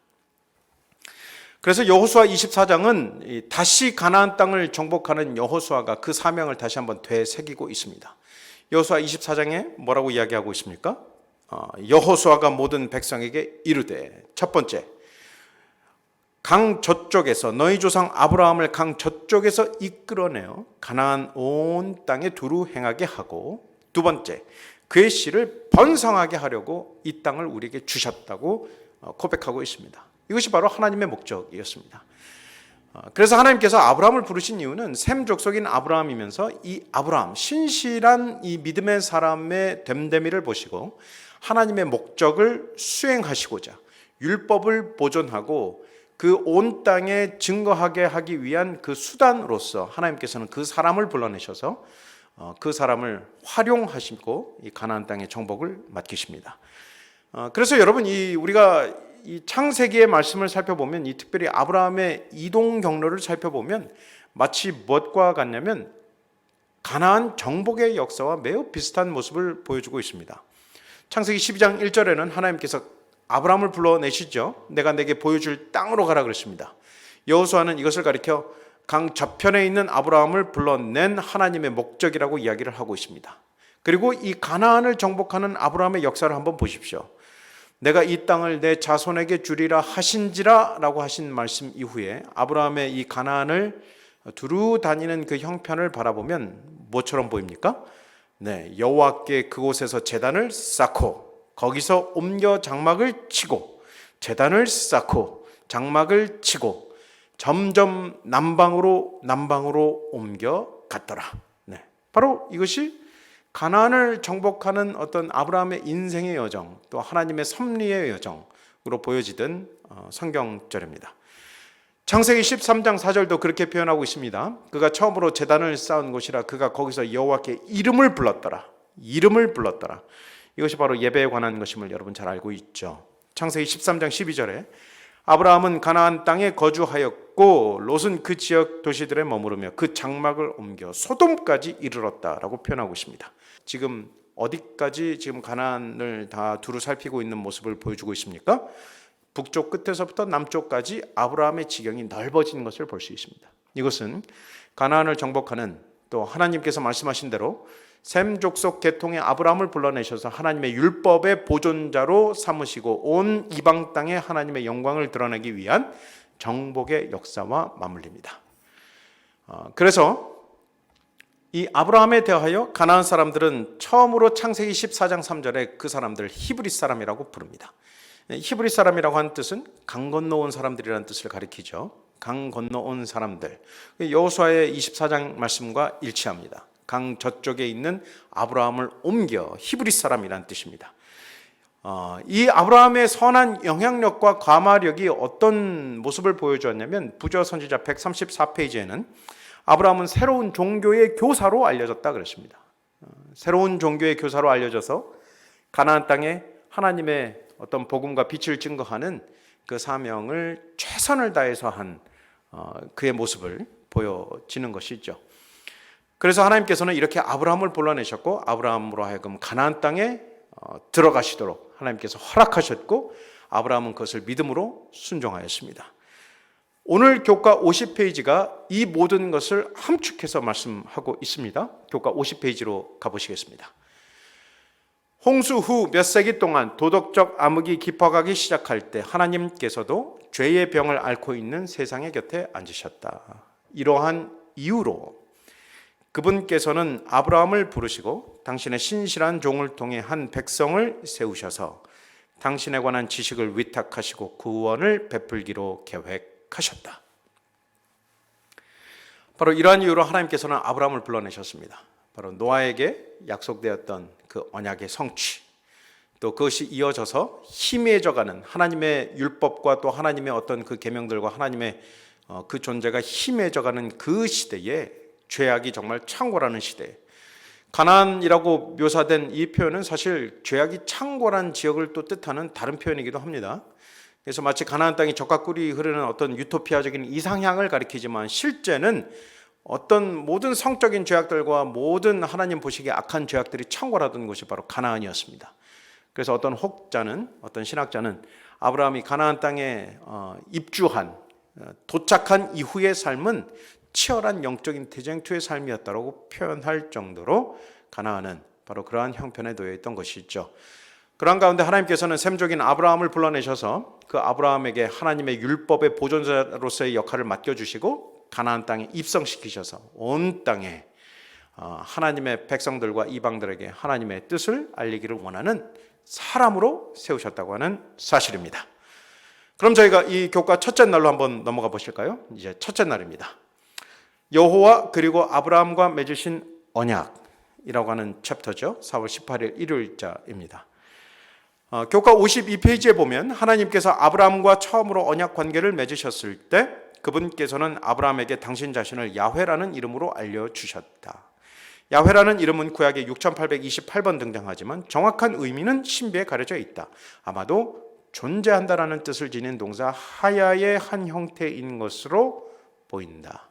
그래서 여호수아 24장은 다시 가나안 땅을 정복하는 여호수아가 그 사명을 다시 한번 되새기고 있습니다. 여호수아 24장에 뭐라고 이야기하고 있습니까? 여호수아가 모든 백성에게 이르되, 첫 번째, 강 저쪽에서 너희 조상 아브라함을 강 저쪽에서 이끌어내어 가나안 온 땅에 두루 행하게 하고, 두 번째, 그의 씨를 번성하게 하려고 이 땅을 우리에게 주셨다고 고백하고 있습니다. 이것이 바로 하나님의 목적이었습니다. 그래서 하나님께서 아브라함을 부르신 이유는 셈 족속인 아브라함이면서 이 아브라함, 신실한 이 믿음의 사람의 됨됨이를 보시고 하나님의 목적을 수행하시고자 율법을 보존하고 그 온 땅에 증거하게 하기 위한 그 수단으로서 하나님께서는 그 사람을 불러내셔서 그 사람을 활용하시고 이 가나안 땅의 정복을 맡기십니다. 그래서 여러분, 우리가 이 창세기의 말씀을 살펴보면, 이 특별히 아브라함의 이동 경로를 살펴보면 마치 무엇과 같냐면 가나안 정복의 역사와 매우 비슷한 모습을 보여주고 있습니다. 창세기 12장 1절에는 하나님께서 아브라함을 불러내시죠. 내가 내게 보여줄 땅으로 가라 그랬습니다. 여호수아는 이것을 가리켜 강 저편에 있는 아브라함을 불러낸 하나님의 목적이라고 이야기를 하고 있습니다. 그리고 이 가나안을 정복하는 아브라함의 역사를 한번 보십시오. 내가 이 땅을 내 자손에게 주리라 하신지라 라고 하신 말씀 이후에 아브라함의 이 가나안을 두루 다니는 그 형편을 바라보면 뭐처럼 보입니까? 네, 여호와께 그곳에서 제단을 쌓고 거기서 옮겨 장막을 치고 제단을 쌓고 장막을 치고 점점 남방으로 옮겨 갔더라. 네, 바로 이것이 가나안을 정복하는 어떤 아브라함의 인생의 여정, 또 하나님의 섭리의 여정으로 보여지던 성경절입니다. 창세기 13장 4절도 그렇게 표현하고 있습니다. 그가 처음으로 제단을 쌓은 곳이라 그가 거기서 여호와께 이름을 불렀더라. 이름을 불렀더라. 이것이 바로 예배에 관한 것임을 여러분 잘 알고 있죠. 창세기 13장 12절에 아브라함은 가나안 땅에 거주하였고 롯은 그 지역 도시들에 머무르며 그 장막을 옮겨 소돔까지 이르렀다라고 표현하고 있습니다. 지금 어디까지 지금 가나안을 다 두루 살피고 있는 모습을 보여주고 있습니까? 북쪽 끝에서부터 남쪽까지 아브라함의 지경이 넓어진 것을 볼 수 있습니다. 이것은 가나안을 정복하는, 또 하나님께서 말씀하신 대로 셈 족속 계통의 아브라함을 불러내셔서 하나님의 율법의 보존자로 삼으시고 온 이방 땅에 하나님의 영광을 드러내기 위한 정복의 역사와 맞물립니다. 그래서 이 아브라함에 대하여 가나안 사람들은 처음으로 창세기 14장 3절에 그 사람들 히브리 사람이라고 부릅니다. 히브리 사람이라고 하는 뜻은 강 건너온 사람들이라는 뜻을 가리키죠. 강 건너온 사람들. 여호수아의 24장 말씀과 일치합니다. 강 저쪽에 있는 아브라함을 옮겨 히브리 사람이라는 뜻입니다. 이 아브라함의 선한 영향력과 가마력이 어떤 모습을 보여주었냐면 부조 선지자 134페이지에는 아브라함은 새로운 종교의 교사로 알려졌다 그랬습니다. 새로운 종교의 교사로 알려져서 가나안 땅에 하나님의 어떤 복음과 빛을 증거하는 그 사명을 최선을 다해서 한 그의 모습을 보여지는 것이죠. 그래서 하나님께서는 이렇게 아브라함을 불러내셨고 아브라함으로 하여금 가나안 땅에 들어가시도록 하나님께서 허락하셨고 아브라함은 그것을 믿음으로 순종하였습니다. 오늘 교과 50페이지가 이 모든 것을 함축해서 말씀하고 있습니다. 교과 50페이지로 가보시겠습니다. 홍수 후 몇 세기 동안 도덕적 암흑이 깊어가기 시작할 때 하나님께서도 죄의 병을 앓고 있는 세상의 곁에 앉으셨다. 이러한 이유로 그분께서는 아브라함을 부르시고 당신의 신실한 종을 통해 한 백성을 세우셔서 당신에 관한 지식을 위탁하시고 구원을 베풀기로 계획하셨다. 바로 이러한 이유로 하나님께서는 아브라함을 불러내셨습니다. 바로 노아에게 약속되었던 그 언약의 성취, 또 그것이 이어져서 희미해져가는 하나님의 율법과 또 하나님의 어떤 그 계명들과 하나님의 그 존재가 희미해져가는 그 시대에 죄악이 정말 창궐하는 시대, 가나안이라고 묘사된 이 표현은 사실 죄악이 창궐한 지역을 또 뜻하는 다른 표현이기도 합니다. 그래서 마치 가나안 땅이 젖과 꿀이 흐르는 어떤 유토피아적인 이상향을 가리키지만 실제는 어떤 모든 성적인 죄악들과 모든 하나님 보시기에 악한 죄악들이 창궐하던 곳이 바로 가나안이었습니다. 그래서 어떤 혹자는, 어떤 신학자는 아브라함이 가나안 땅에 입주한, 도착한 이후의 삶은 치열한 영적인 대쟁투의 삶이었다고 표현할 정도로 가나안은 바로 그러한 형편에 놓여 있던 것이죠. 그러한 가운데 하나님께서는 셈족인 아브라함을 불러내셔서 그 아브라함에게 하나님의 율법의 보존자로서의 역할을 맡겨주시고 가나안 땅에 입성시키셔서 온 땅에 하나님의 백성들과 이방들에게 하나님의 뜻을 알리기를 원하는 사람으로 세우셨다고 하는 사실입니다. 그럼 저희가 이 교과 첫째 날로 한번 넘어가 보실까요? 이제 첫째 날입니다. 여호와 그리고 아브라함과 맺으신 언약이라고 하는 챕터죠. 4월 18일 일요일자입니다. 교과 52페이지에 보면 하나님께서 아브라함과 처음으로 언약 관계를 맺으셨을 때 그분께서는 아브라함에게 당신 자신을 야훼라는 이름으로 알려주셨다. 야훼라는 이름은 구약에 6828번 등장하지만 정확한 의미는 신비에 가려져 있다. 아마도 존재한다라는 뜻을 지닌 동사 하야의 한 형태인 것으로 보인다.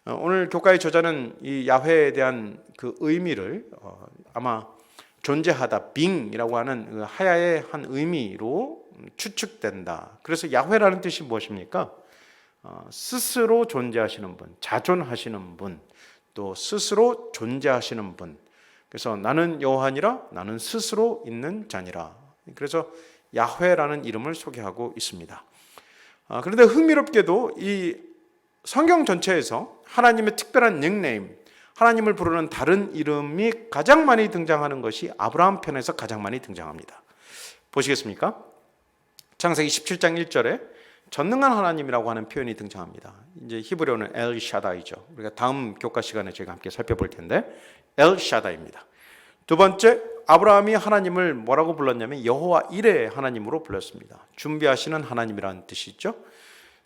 오늘 교과의 저자는 이 야훼에 대한 그 의미를 아마 존재하다, 빙이라고 하는 그 하야의 한 의미로 추측된다. 그래서 야훼라는 뜻이 무엇입니까? 스스로 존재하시는 분, 자존하시는 분, 또 스스로 존재하시는 분. 그래서 나는 여호와니라, 나는 스스로 있는 자니라. 그래서 야훼라는 이름을 소개하고 있습니다. 그런데 흥미롭게도 이 성경 전체에서 하나님의 특별한 닉네임, 하나님을 부르는 다른 이름이 가장 많이 등장하는 것이 아브라함 편에서 가장 많이 등장합니다. 보시겠습니까? 창세기 17장 1절에 전능한 하나님이라고 하는 표현이 등장합니다. 이제 히브리어는 엘 샤다이죠. 우리가 다음 교과 시간에 저희가 함께 살펴볼 텐데 엘 샤다입니다. 두 번째, 아브라함이 하나님을 뭐라고 불렀냐면 여호와 이레 하나님으로 불렀습니다. 준비하시는 하나님이라는 뜻이죠.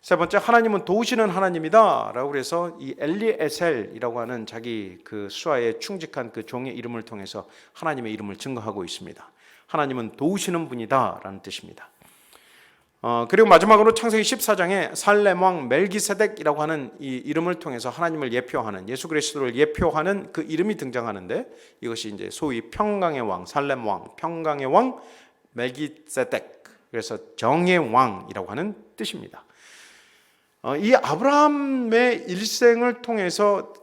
세 번째, 하나님은 도우시는 하나님이다 라고 그래서 이 엘리에셀이라고 하는 자기 그 수하에 충직한 그 종의 이름을 통해서 하나님의 이름을 증거하고 있습니다. 하나님은 도우시는 분이다 라는 뜻입니다. 그리고 마지막으로 창세기 14장에 살렘 왕 멜기세덱이라고 하는 이 이름을 통해서 하나님을 예표하는, 예수 그리스도를 예표하는 그 이름이 등장하는데, 이것이 이제 소위 평강의 왕, 살렘 왕, 평강의 왕 멜기세덱, 그래서 정의 왕이라고 하는 뜻입니다. 이 아브라함의 일생을 통해서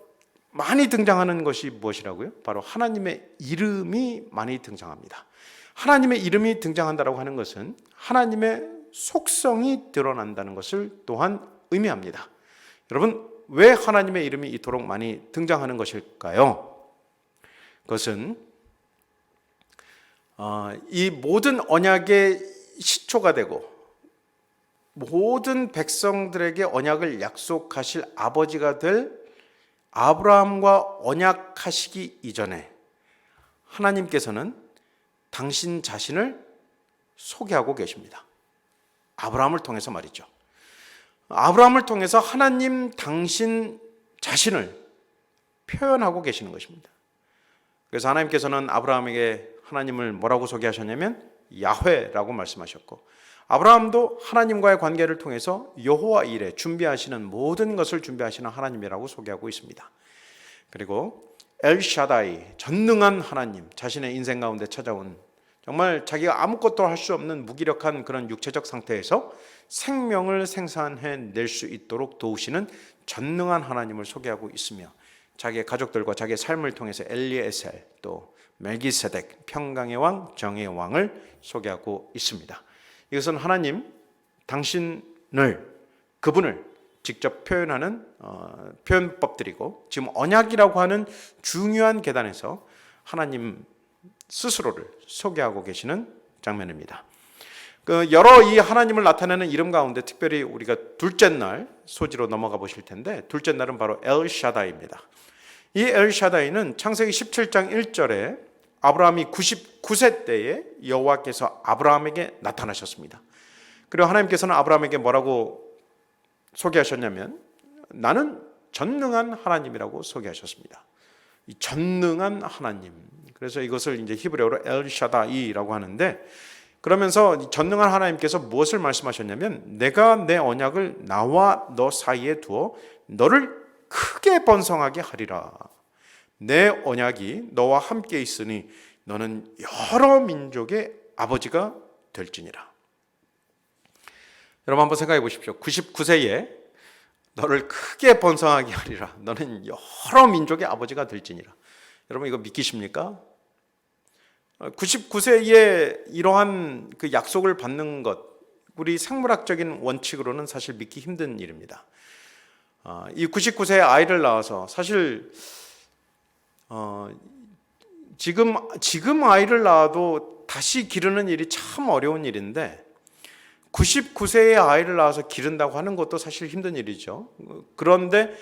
많이 등장하는 것이 무엇이라고요? 바로 하나님의 이름이 많이 등장합니다. 하나님의 이름이 등장한다고 하는 것은 하나님의 속성이 드러난다는 것을 또한 의미합니다. 여러분, 왜 하나님의 이름이 이토록 많이 등장하는 것일까요? 그것은 이 모든 언약의 시초가 되고 모든 백성들에게 언약을 약속하실 아버지가 될 아브라함과 언약하시기 이전에 하나님께서는 당신 자신을 소개하고 계십니다. 아브라함을 통해서 말이죠. 아브라함을 통해서 하나님 당신 자신을 표현하고 계시는 것입니다. 그래서 하나님께서는 아브라함에게 하나님을 뭐라고 소개하셨냐면 야훼라고 말씀하셨고, 아브라함도 하나님과의 관계를 통해서 여호와 이레, 준비하시는 모든 것을 준비하시는 하나님이라고 소개하고 있습니다. 그리고 엘샤다이, 전능한 하나님, 자신의 인생 가운데 찾아온 정말 자기가 아무것도 할 수 없는 무기력한 그런 육체적 상태에서 생명을 생산해낼 수 있도록 도우시는 전능한 하나님을 소개하고 있으며, 자기의 가족들과 자기의 삶을 통해서 엘리에셀, 또 멜기세덱, 평강의 왕, 정의 왕을 소개하고 있습니다. 이것은 하나님 당신을, 그분을 직접 표현하는 표현법들이고, 지금 언약이라고 하는 중요한 계단에서 하나님 스스로를 소개하고 계시는 장면입니다. 여러 이 하나님을 나타내는 이름 가운데 특별히 우리가 둘째 날 소지로 넘어가 보실 텐데, 둘째 날은 바로 엘샤다이입니다. 이 엘샤다이는 창세기 17장 1절에 아브라함이 99세 때에 여호와께서 아브라함에게 나타나셨습니다. 그리고 하나님께서는 아브라함에게 뭐라고 소개하셨냐면 나는 전능한 하나님이라고 소개하셨습니다. 이 전능한 하나님. 그래서 이것을 이제 히브리어로 엘샤다이라고 하는데, 그러면서 전능한 하나님께서 무엇을 말씀하셨냐면 내가 내 언약을 나와 너 사이에 두어 너를 크게 번성하게 하리라. 내 언약이 너와 함께 있으니 너는 여러 민족의 아버지가 될지니라. 여러분 한번 생각해 보십시오. 99세에 너를 크게 번성하게 하리라. 너는 여러 민족의 아버지가 될지니라. 여러분 이거 믿기십니까? 99세에 이러한 그 약속을 받는 것, 우리 생물학적인 원칙으로는 사실 믿기 힘든 일입니다. 이 99세의 아이를 낳아서 사실 지금 아이를 낳아도 다시 기르는 일이 참 어려운 일인데 99세의 아이를 낳아서 기른다고 하는 것도 사실 힘든 일이죠. 그런데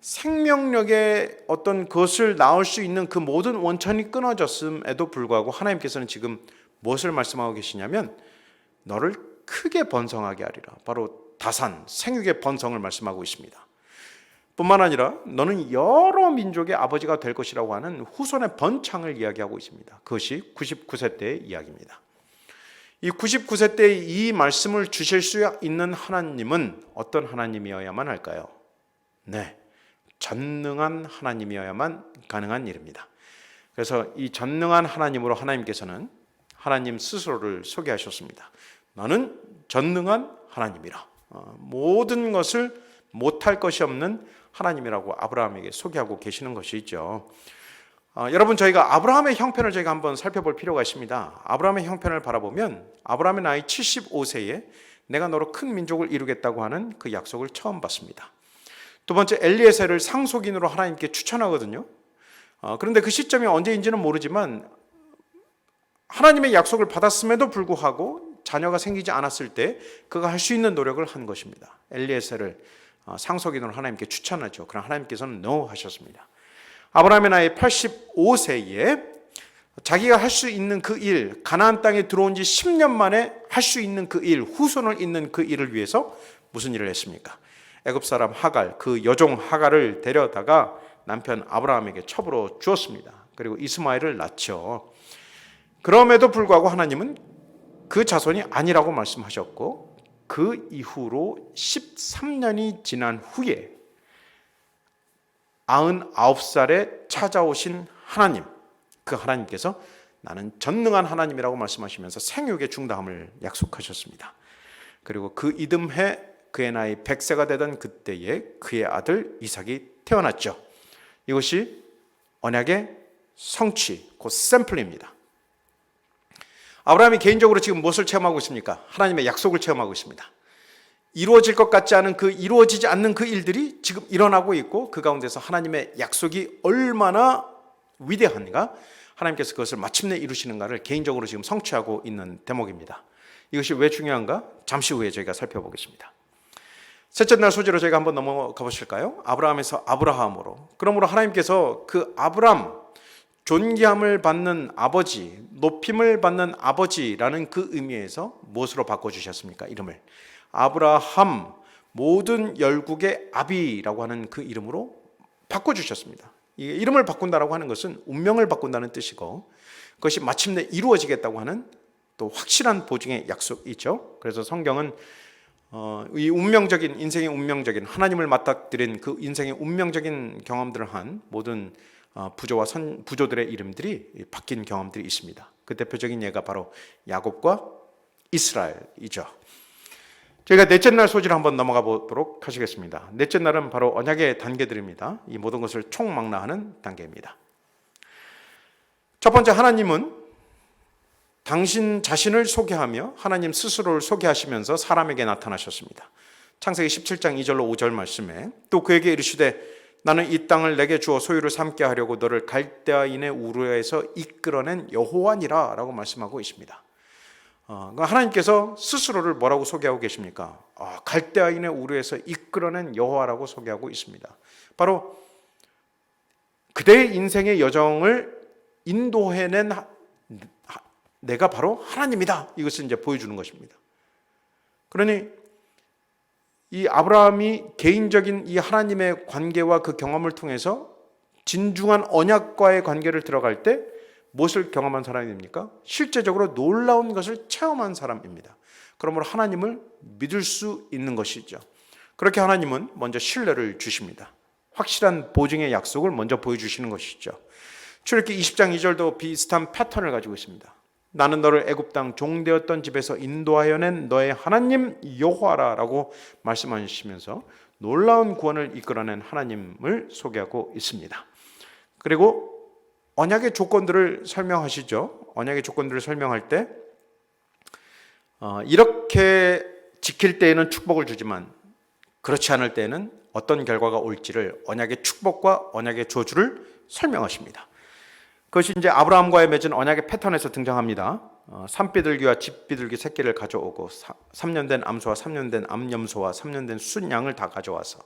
생명력의 어떤 것을 낳을 수 있는 그 모든 원천이 끊어졌음에도 불구하고 하나님께서는 지금 무엇을 말씀하고 계시냐면 너를 크게 번성하게 하리라. 바로 다산, 생육의 번성을 말씀하고 있습니다. 뿐만 아니라 너는 여러 민족의 아버지가 될 것이라고 하는 후손의 번창을 이야기하고 있습니다. 그것이 99세 때의 이야기입니다. 이 99세 때 이 말씀을 주실 수 있는 하나님은 어떤 하나님이어야만 할까요? 네, 전능한 하나님이어야만 가능한 일입니다. 그래서 이 전능한 하나님으로 하나님께서는 하나님 스스로를 소개하셨습니다. 너는 전능한 하나님이라. 모든 것을 못할 것이 없는 하나님이라고 아브라함에게 소개하고 계시는 것이죠. 여러분, 저희가 아브라함의 형편을 저희가 한번 살펴볼 필요가 있습니다. 아브라함의 형편을 바라보면 아브라함의 나이 75세에 내가 너로 큰 민족을 이루겠다고 하는 그 약속을 처음 받습니다. 두 번째, 엘리에셀을 상속인으로 하나님께 추천하거든요. 그런데 그 시점이 언제인지는 모르지만 하나님의 약속을 받았음에도 불구하고 자녀가 생기지 않았을 때 그가 할 수 있는 노력을 한 것입니다. 엘리에셀을 상속인으로 하나님께 추천하죠. 그러나 하나님께서는 NO 하셨습니다. 아브라함의 나이 85세에 자기가 할 수 있는 그 일, 가나안 땅에 들어온 지 10년 만에 할 수 있는 그 일, 후손을 잇는 그 일을 위해서 무슨 일을 했습니까? 애굽 사람 하갈, 그 여종 하갈을 데려다가 남편 아브라함에게 첩으로 주었습니다. 그리고 이스마엘을 낳죠. 그럼에도 불구하고 하나님은 그 자손이 아니라고 말씀하셨고, 그 이후로 13년이 지난 후에 99살에 찾아오신 하나님, 그 하나님께서 나는 전능한 하나님이라고 말씀하시면서 생육의 중다함을 약속하셨습니다. 그리고 그 이듬해 그의 나이 100세가 되던 그때에 그의 아들 이삭이 태어났죠. 이것이 언약의 성취, 곧 샘플입니다. 아브라함이 개인적으로 지금 무엇을 체험하고 있습니까? 하나님의 약속을 체험하고 있습니다. 이루어질 것 같지 않은 이루어지지 않는 그 일들이 지금 일어나고 있고, 그 가운데서 하나님의 약속이 얼마나 위대한가, 하나님께서 그것을 마침내 이루시는가를 개인적으로 지금 성취하고 있는 대목입니다. 이것이 왜 중요한가? 잠시 후에 저희가 살펴보겠습니다. 셋째 날 소재로 저희가 한번 넘어가 보실까요? 아브라함에서 아브라함으로. 그러므로 하나님께서 그 아브람, 존귀함을 받는 아버지, 높임을 받는 아버지라는 그 의미에서 무엇으로 바꿔주셨습니까? 이름을 아브라함, 모든 열국의 아비라고 하는 그 이름으로 바꿔주셨습니다. 이름을 바꾼다라고 하는 것은 운명을 바꾼다는 뜻이고, 그것이 마침내 이루어지겠다고 하는 또 확실한 보증의 약속이죠. 그래서 성경은 이 운명적인, 인생의 운명적인, 하나님을 맞닥뜨린 그 인생의 운명적인 경험들을 한 모든 부조와 부조들의 이름들이 바뀐 경험들이 있습니다. 그 대표적인 예가 바로 야곱과 이스라엘이죠. 저희가 넷째 날 소지를 한번 넘어가 보도록 하시겠습니다. 넷째 날은 바로 언약의 단계들입니다. 이 모든 것을 총망라하는 단계입니다. 첫 번째, 하나님은 당신 자신을 소개하며 하나님 스스로를 소개하시면서 사람에게 나타나셨습니다. 창세기 17장 2절로 5절 말씀에 또 그에게 이르시되 나는 이 땅을 내게 주어 소유를 삼게 하려고 너를 갈대아인의 우르에서 이끌어낸 여호와니라 라고 말씀하고 있습니다. 하나님께서 스스로를 뭐라고 소개하고 계십니까? 갈대아인의 우르에서 이끌어낸 여호와라고 소개하고 있습니다. 바로 그대의 인생의 여정을 인도해낸 내가 바로 하나님이다. 이것을 이제 보여주는 것입니다. 그러니 이 아브라함이 개인적인 이 하나님의 관계와 그 경험을 통해서 진중한 언약과의 관계를 들어갈 때 무엇을 경험한 사람입니까? 실제적으로 놀라운 것을 체험한 사람입니다. 그러므로 하나님을 믿을 수 있는 것이죠. 그렇게 하나님은 먼저 신뢰를 주십니다. 확실한 보증의 약속을 먼저 보여주시는 것이죠. 출애굽기 20장 2절도 비슷한 패턴을 가지고 있습니다. 나는 너를 애굽 땅 종되었던 집에서 인도하여 낸 너의 하나님 여호와라라고 말씀하시면서 놀라운 구원을 이끌어낸 하나님을 소개하고 있습니다. 그리고 언약의 조건들을 설명하시죠. 언약의 조건들을 설명할 때 이렇게 지킬 때에는 축복을 주지만 그렇지 않을 때에는 어떤 결과가 올지를 언약의 축복과 언약의 저주를 설명하십니다. 그것이 이제 아브라함과의 맺은 언약의 패턴에서 등장합니다. 산비둘기와 집비둘기 새끼를 가져오고 3년 된 암소와 3년 된 암염소와 3년 된 순양을 다 가져와서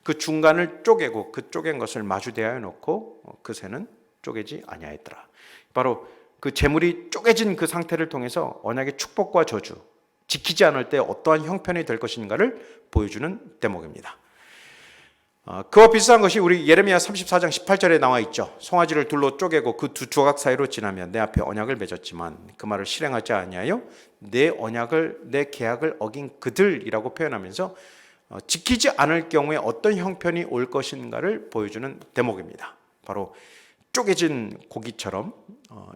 그 중간을 쪼개고 그 쪼갠 것을 마주 대하여 놓고 그 새는 쪼개지 아니하였더라. 바로 그 재물이 쪼개진 그 상태를 통해서 언약의 축복과 저주, 지키지 않을 때 어떠한 형편이 될 것인가를 보여주는 대목입니다. 그와 비슷한 것이 우리 예레미야 34장 18절에 나와 있죠. 송아지를 둘로 쪼개고 그 두 조각 사이로 지나면 내 앞에 언약을 맺었지만 그 말을 실행하지 아니하여 내 언약을 내 계약을 어긴 그들이라고 표현하면서 지키지 않을 경우에 어떤 형편이 올 것인가를 보여주는 대목입니다. 바로 쪼개진 고기처럼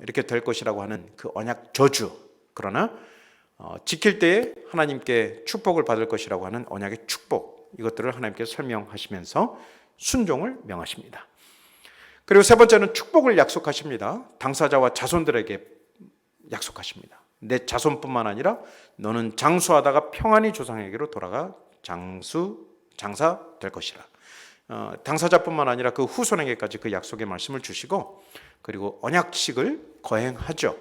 이렇게 될 것이라고 하는 그 언약 저주, 그러나 지킬 때에 하나님께 축복을 받을 것이라고 하는 언약의 축복, 이것들을 하나님께서 설명하시면서 순종을 명하십니다. 그리고 세 번째는 축복을 약속하십니다. 당사자와 자손들에게 약속하십니다. 내 자손뿐만 아니라 너는 장수하다가 평안히 조상에게로 돌아가 장사 될 것이라. 당사자뿐만 아니라 그 후손에게까지 그 약속의 말씀을 주시고, 그리고 언약식을 거행하죠.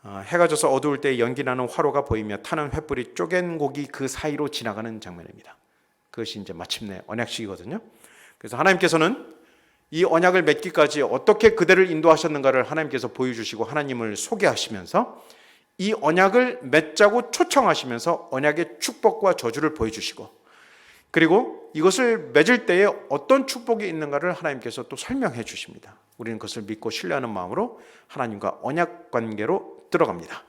해가 져서 어두울 때 연기나는 화로가 보이며 타는 횃불이 쪼갠 고기 그 사이로 지나가는 장면입니다. 그것이 이제 마침내 언약식이거든요. 그래서 하나님께서는 이 언약을 맺기까지 어떻게 그대를 인도하셨는가를 하나님께서 보여주시고 하나님을 소개하시면서 이 언약을 맺자고 초청하시면서 언약의 축복과 저주를 보여주시고, 그리고 이것을 맺을 때에 어떤 축복이 있는가를 하나님께서 또 설명해 주십니다. 우리는 그것을 믿고 신뢰하는 마음으로 하나님과 언약 관계로 들어갑니다.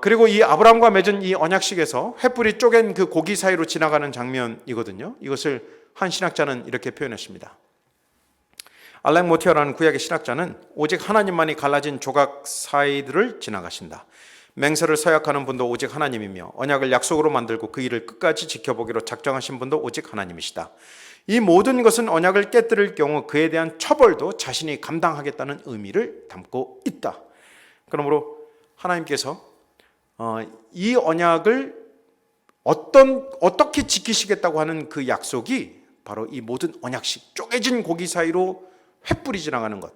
그리고 이 아브라함과 맺은 이 언약식에서 횃불이 쪼갠 그 고기 사이로 지나가는 장면이거든요. 이것을 한 신학자는 이렇게 표현했습니다. 알렉 모티어라는 구약의 신학자는 오직 하나님만이 갈라진 조각 사이들을 지나가신다. 맹세를 서약하는 분도 오직 하나님이며 언약을 약속으로 만들고 그 일을 끝까지 지켜보기로 작정하신 분도 오직 하나님이시다. 이 모든 것은 언약을 깨뜨릴 경우 그에 대한 처벌도 자신이 감당하겠다는 의미를 담고 있다. 그러므로 하나님께서 이 언약을 어떻게 지키시겠다고 하는 그 약속이 바로 이 모든 언약식, 쪼개진 고기 사이로 횃불이 지나가는 것,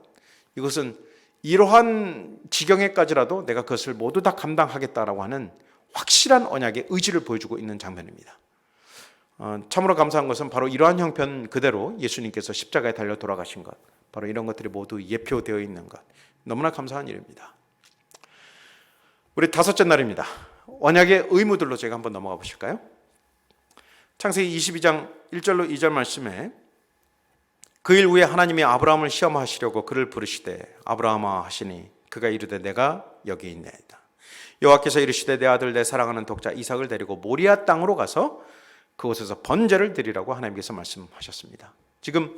이것은 이러한 지경에까지라도 내가 그것을 모두 다 감당하겠다라고 하는 확실한 언약의 의지를 보여주고 있는 장면입니다. 참으로 감사한 것은 바로 이러한 형편 그대로 예수님께서 십자가에 달려 돌아가신 것, 바로 이런 것들이 모두 예표되어 있는 것, 너무나 감사한 일입니다. 우리 다섯째 날입니다. 언약의 의무들로 제가 한번 넘어가 보실까요? 창세기 22장 1절로 2절 말씀에 그 일 후에 하나님이 아브라함을 시험하시려고 그를 부르시되 아브라함아 하시니 그가 이르되 내가 여기 있나이다. 여호와께서 이르시되 내 아들 내 사랑하는 독자 이삭을 데리고 모리아 땅으로 가서 그곳에서 번제를 드리라고 하나님께서 말씀하셨습니다. 지금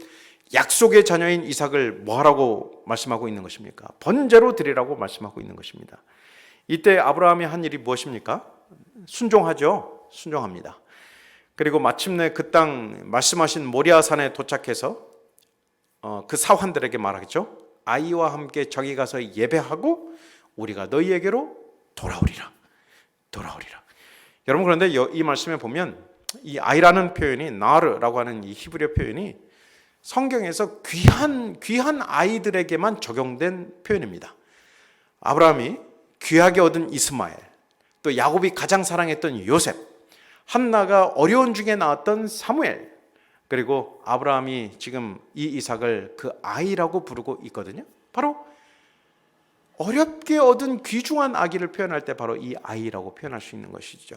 약속의 자녀인 이삭을 뭐하라고 말씀하고 있는 것입니까? 번제로 드리라고 말씀하고 있는 것입니다. 이때 아브라함이 한 일이 무엇입니까? 순종하죠. 순종합니다. 그리고 마침내 그 땅 말씀하신 모리아산에 도착해서 그 사환들에게 말하겠죠. 아이와 함께 저기 가서 예배하고 우리가 너희에게로 돌아오리라. 여러분, 그런데 이 말씀에 보면 이 아이라는 표현이 나르라고 하는 이 히브리어 표현이 성경에서 귀한 아이들에게만 적용된 표현입니다. 아브라함이 귀하게 얻은 이스마엘, 또 야곱이 가장 사랑했던 요셉, 한나가 어려운 중에 낳았던 사무엘, 그리고 아브라함이 지금 이 이삭을 그 아이라고 부르고 있거든요. 바로 어렵게 얻은 귀중한 아기를 표현할 때 바로 이 아이라고 표현할 수 있는 것이죠.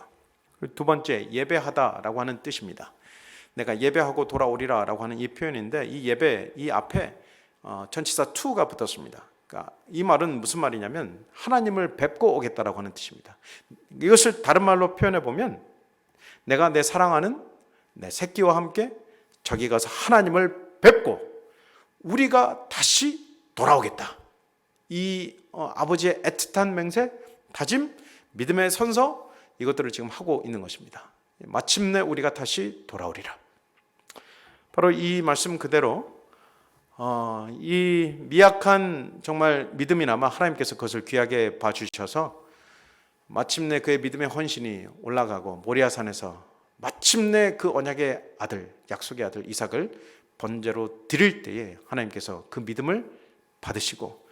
두 번째, 예배하다라고 하는 뜻입니다. 내가 예배하고 돌아오리라 라고 하는 이 표현인데, 이 예배, 이 앞에 전치사 to가 붙었습니다. 그러니까 이 말은 무슨 말이냐면 하나님을 뵙고 오겠다라고 하는 뜻입니다. 이것을 다른 말로 표현해 보면 내가 내 사랑하는 내 새끼와 함께 저기 가서 하나님을 뵙고 우리가 다시 돌아오겠다. 이 아버지의 애틋한 맹세, 다짐, 믿음의 선서, 이것들을 지금 하고 있는 것입니다. 마침내 우리가 다시 돌아오리라. 바로 이 말씀 그대로 이 미약한 정말 믿음이나마 하나님께서 그것을 귀하게 봐주셔서 마침내 그의 믿음의 헌신이 올라가고 모리아산에서 마침내 그 언약의 아들, 약속의 아들 이삭을 번제로 드릴 때에 하나님께서 그 믿음을 받으시고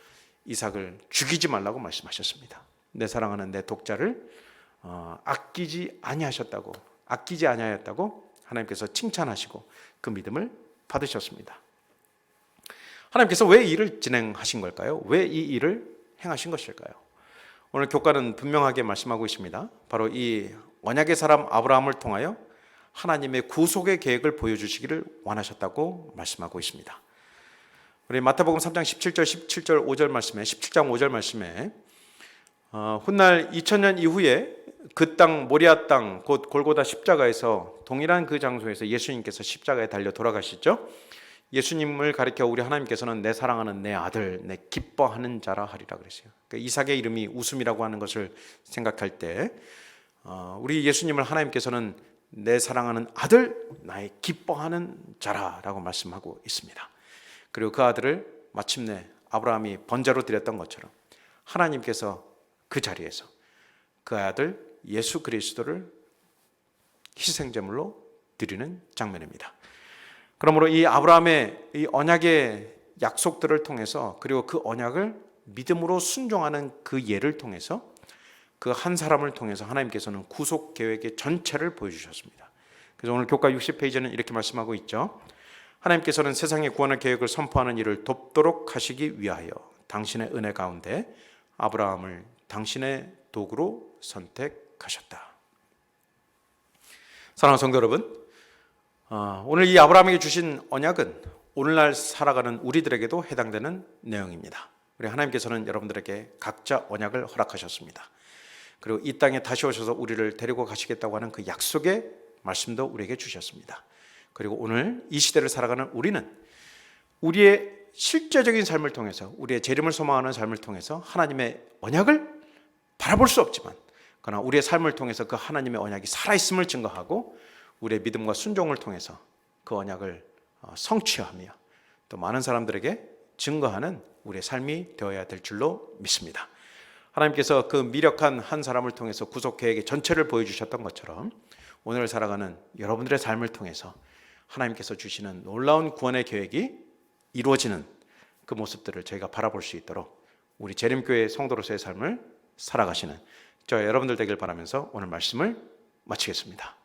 이삭을 죽이지 말라고 말씀하셨습니다. 내 사랑하는 내 독자를 아끼지 아니하였다고 하나님께서 칭찬하시고 그 믿음을 받으셨습니다. 하나님께서 왜 이 일을 진행하신 걸까요? 왜 이 일을 행하신 것일까요? 오늘 교과는 분명하게 말씀하고 있습니다. 바로 이 언약의 사람 아브라함을 통하여 하나님의 구속의 계획을 보여주시기를 원하셨다고 말씀하고 있습니다. 우리 마태복음 3장 17절 5절 말씀에 17장 5절 말씀에 훗날 2000년 이후에 그 땅 모리아 땅 곧 골고다 십자가에서 동일한 그 장소에서 예수님께서 십자가에 달려 돌아가시죠. 예수님을 가리켜 우리 하나님께서는 내 사랑하는 내 아들, 내 기뻐하는 자라 하리라 그랬어요. 그러니까 이삭의 이름이 웃음이라고 하는 것을 생각할 때 우리 예수님을 하나님께서는 내 사랑하는 아들, 나의 기뻐하는 자라라고 말씀하고 있습니다. 그리고 그 아들을 마침내 아브라함이 번제로 드렸던 것처럼 하나님께서 그 자리에서 그 아들 예수 그리스도를 희생제물로 드리는 장면입니다. 그러므로 이 아브라함의 이 언약의 약속들을 통해서, 그리고 그 언약을 믿음으로 순종하는 그 예를 통해서, 그 한 사람을 통해서 하나님께서는 구속 계획의 전체를 보여주셨습니다. 그래서 오늘 교과 60페이지는 이렇게 말씀하고 있죠. 하나님께서는 세상의 구원의 계획을 선포하는 일을 돕도록 하시기 위하여 당신의 은혜 가운데 아브라함을 당신의 도구로 선택하셨다. 사랑하는 성도 여러분, 오늘 이 아브라함에게 주신 언약은 오늘날 살아가는 우리들에게도 해당되는 내용입니다. 우리 하나님께서는 여러분들에게 각자 언약을 허락하셨습니다. 그리고 이 땅에 다시 오셔서 우리를 데리고 가시겠다고 하는 그 약속의 말씀도 우리에게 주셨습니다. 그리고 오늘 이 시대를 살아가는 우리는 우리의 실제적인 삶을 통해서, 우리의 재림을 소망하는 삶을 통해서 하나님의 언약을 바라볼 수 없지만, 그러나 우리의 삶을 통해서 그 하나님의 언약이 살아있음을 증거하고 우리의 믿음과 순종을 통해서 그 언약을 성취하며 또 많은 사람들에게 증거하는 우리의 삶이 되어야 될 줄로 믿습니다. 하나님께서 그 미력한 한 사람을 통해서 구속 계획의 전체를 보여주셨던 것처럼 오늘 살아가는 여러분들의 삶을 통해서 하나님께서 주시는 놀라운 구원의 계획이 이루어지는 그 모습들을 저희가 바라볼 수 있도록 우리 재림교회 성도로서의 삶을 살아가시는 저 여러분들 되길 바라면서 오늘 말씀을 마치겠습니다.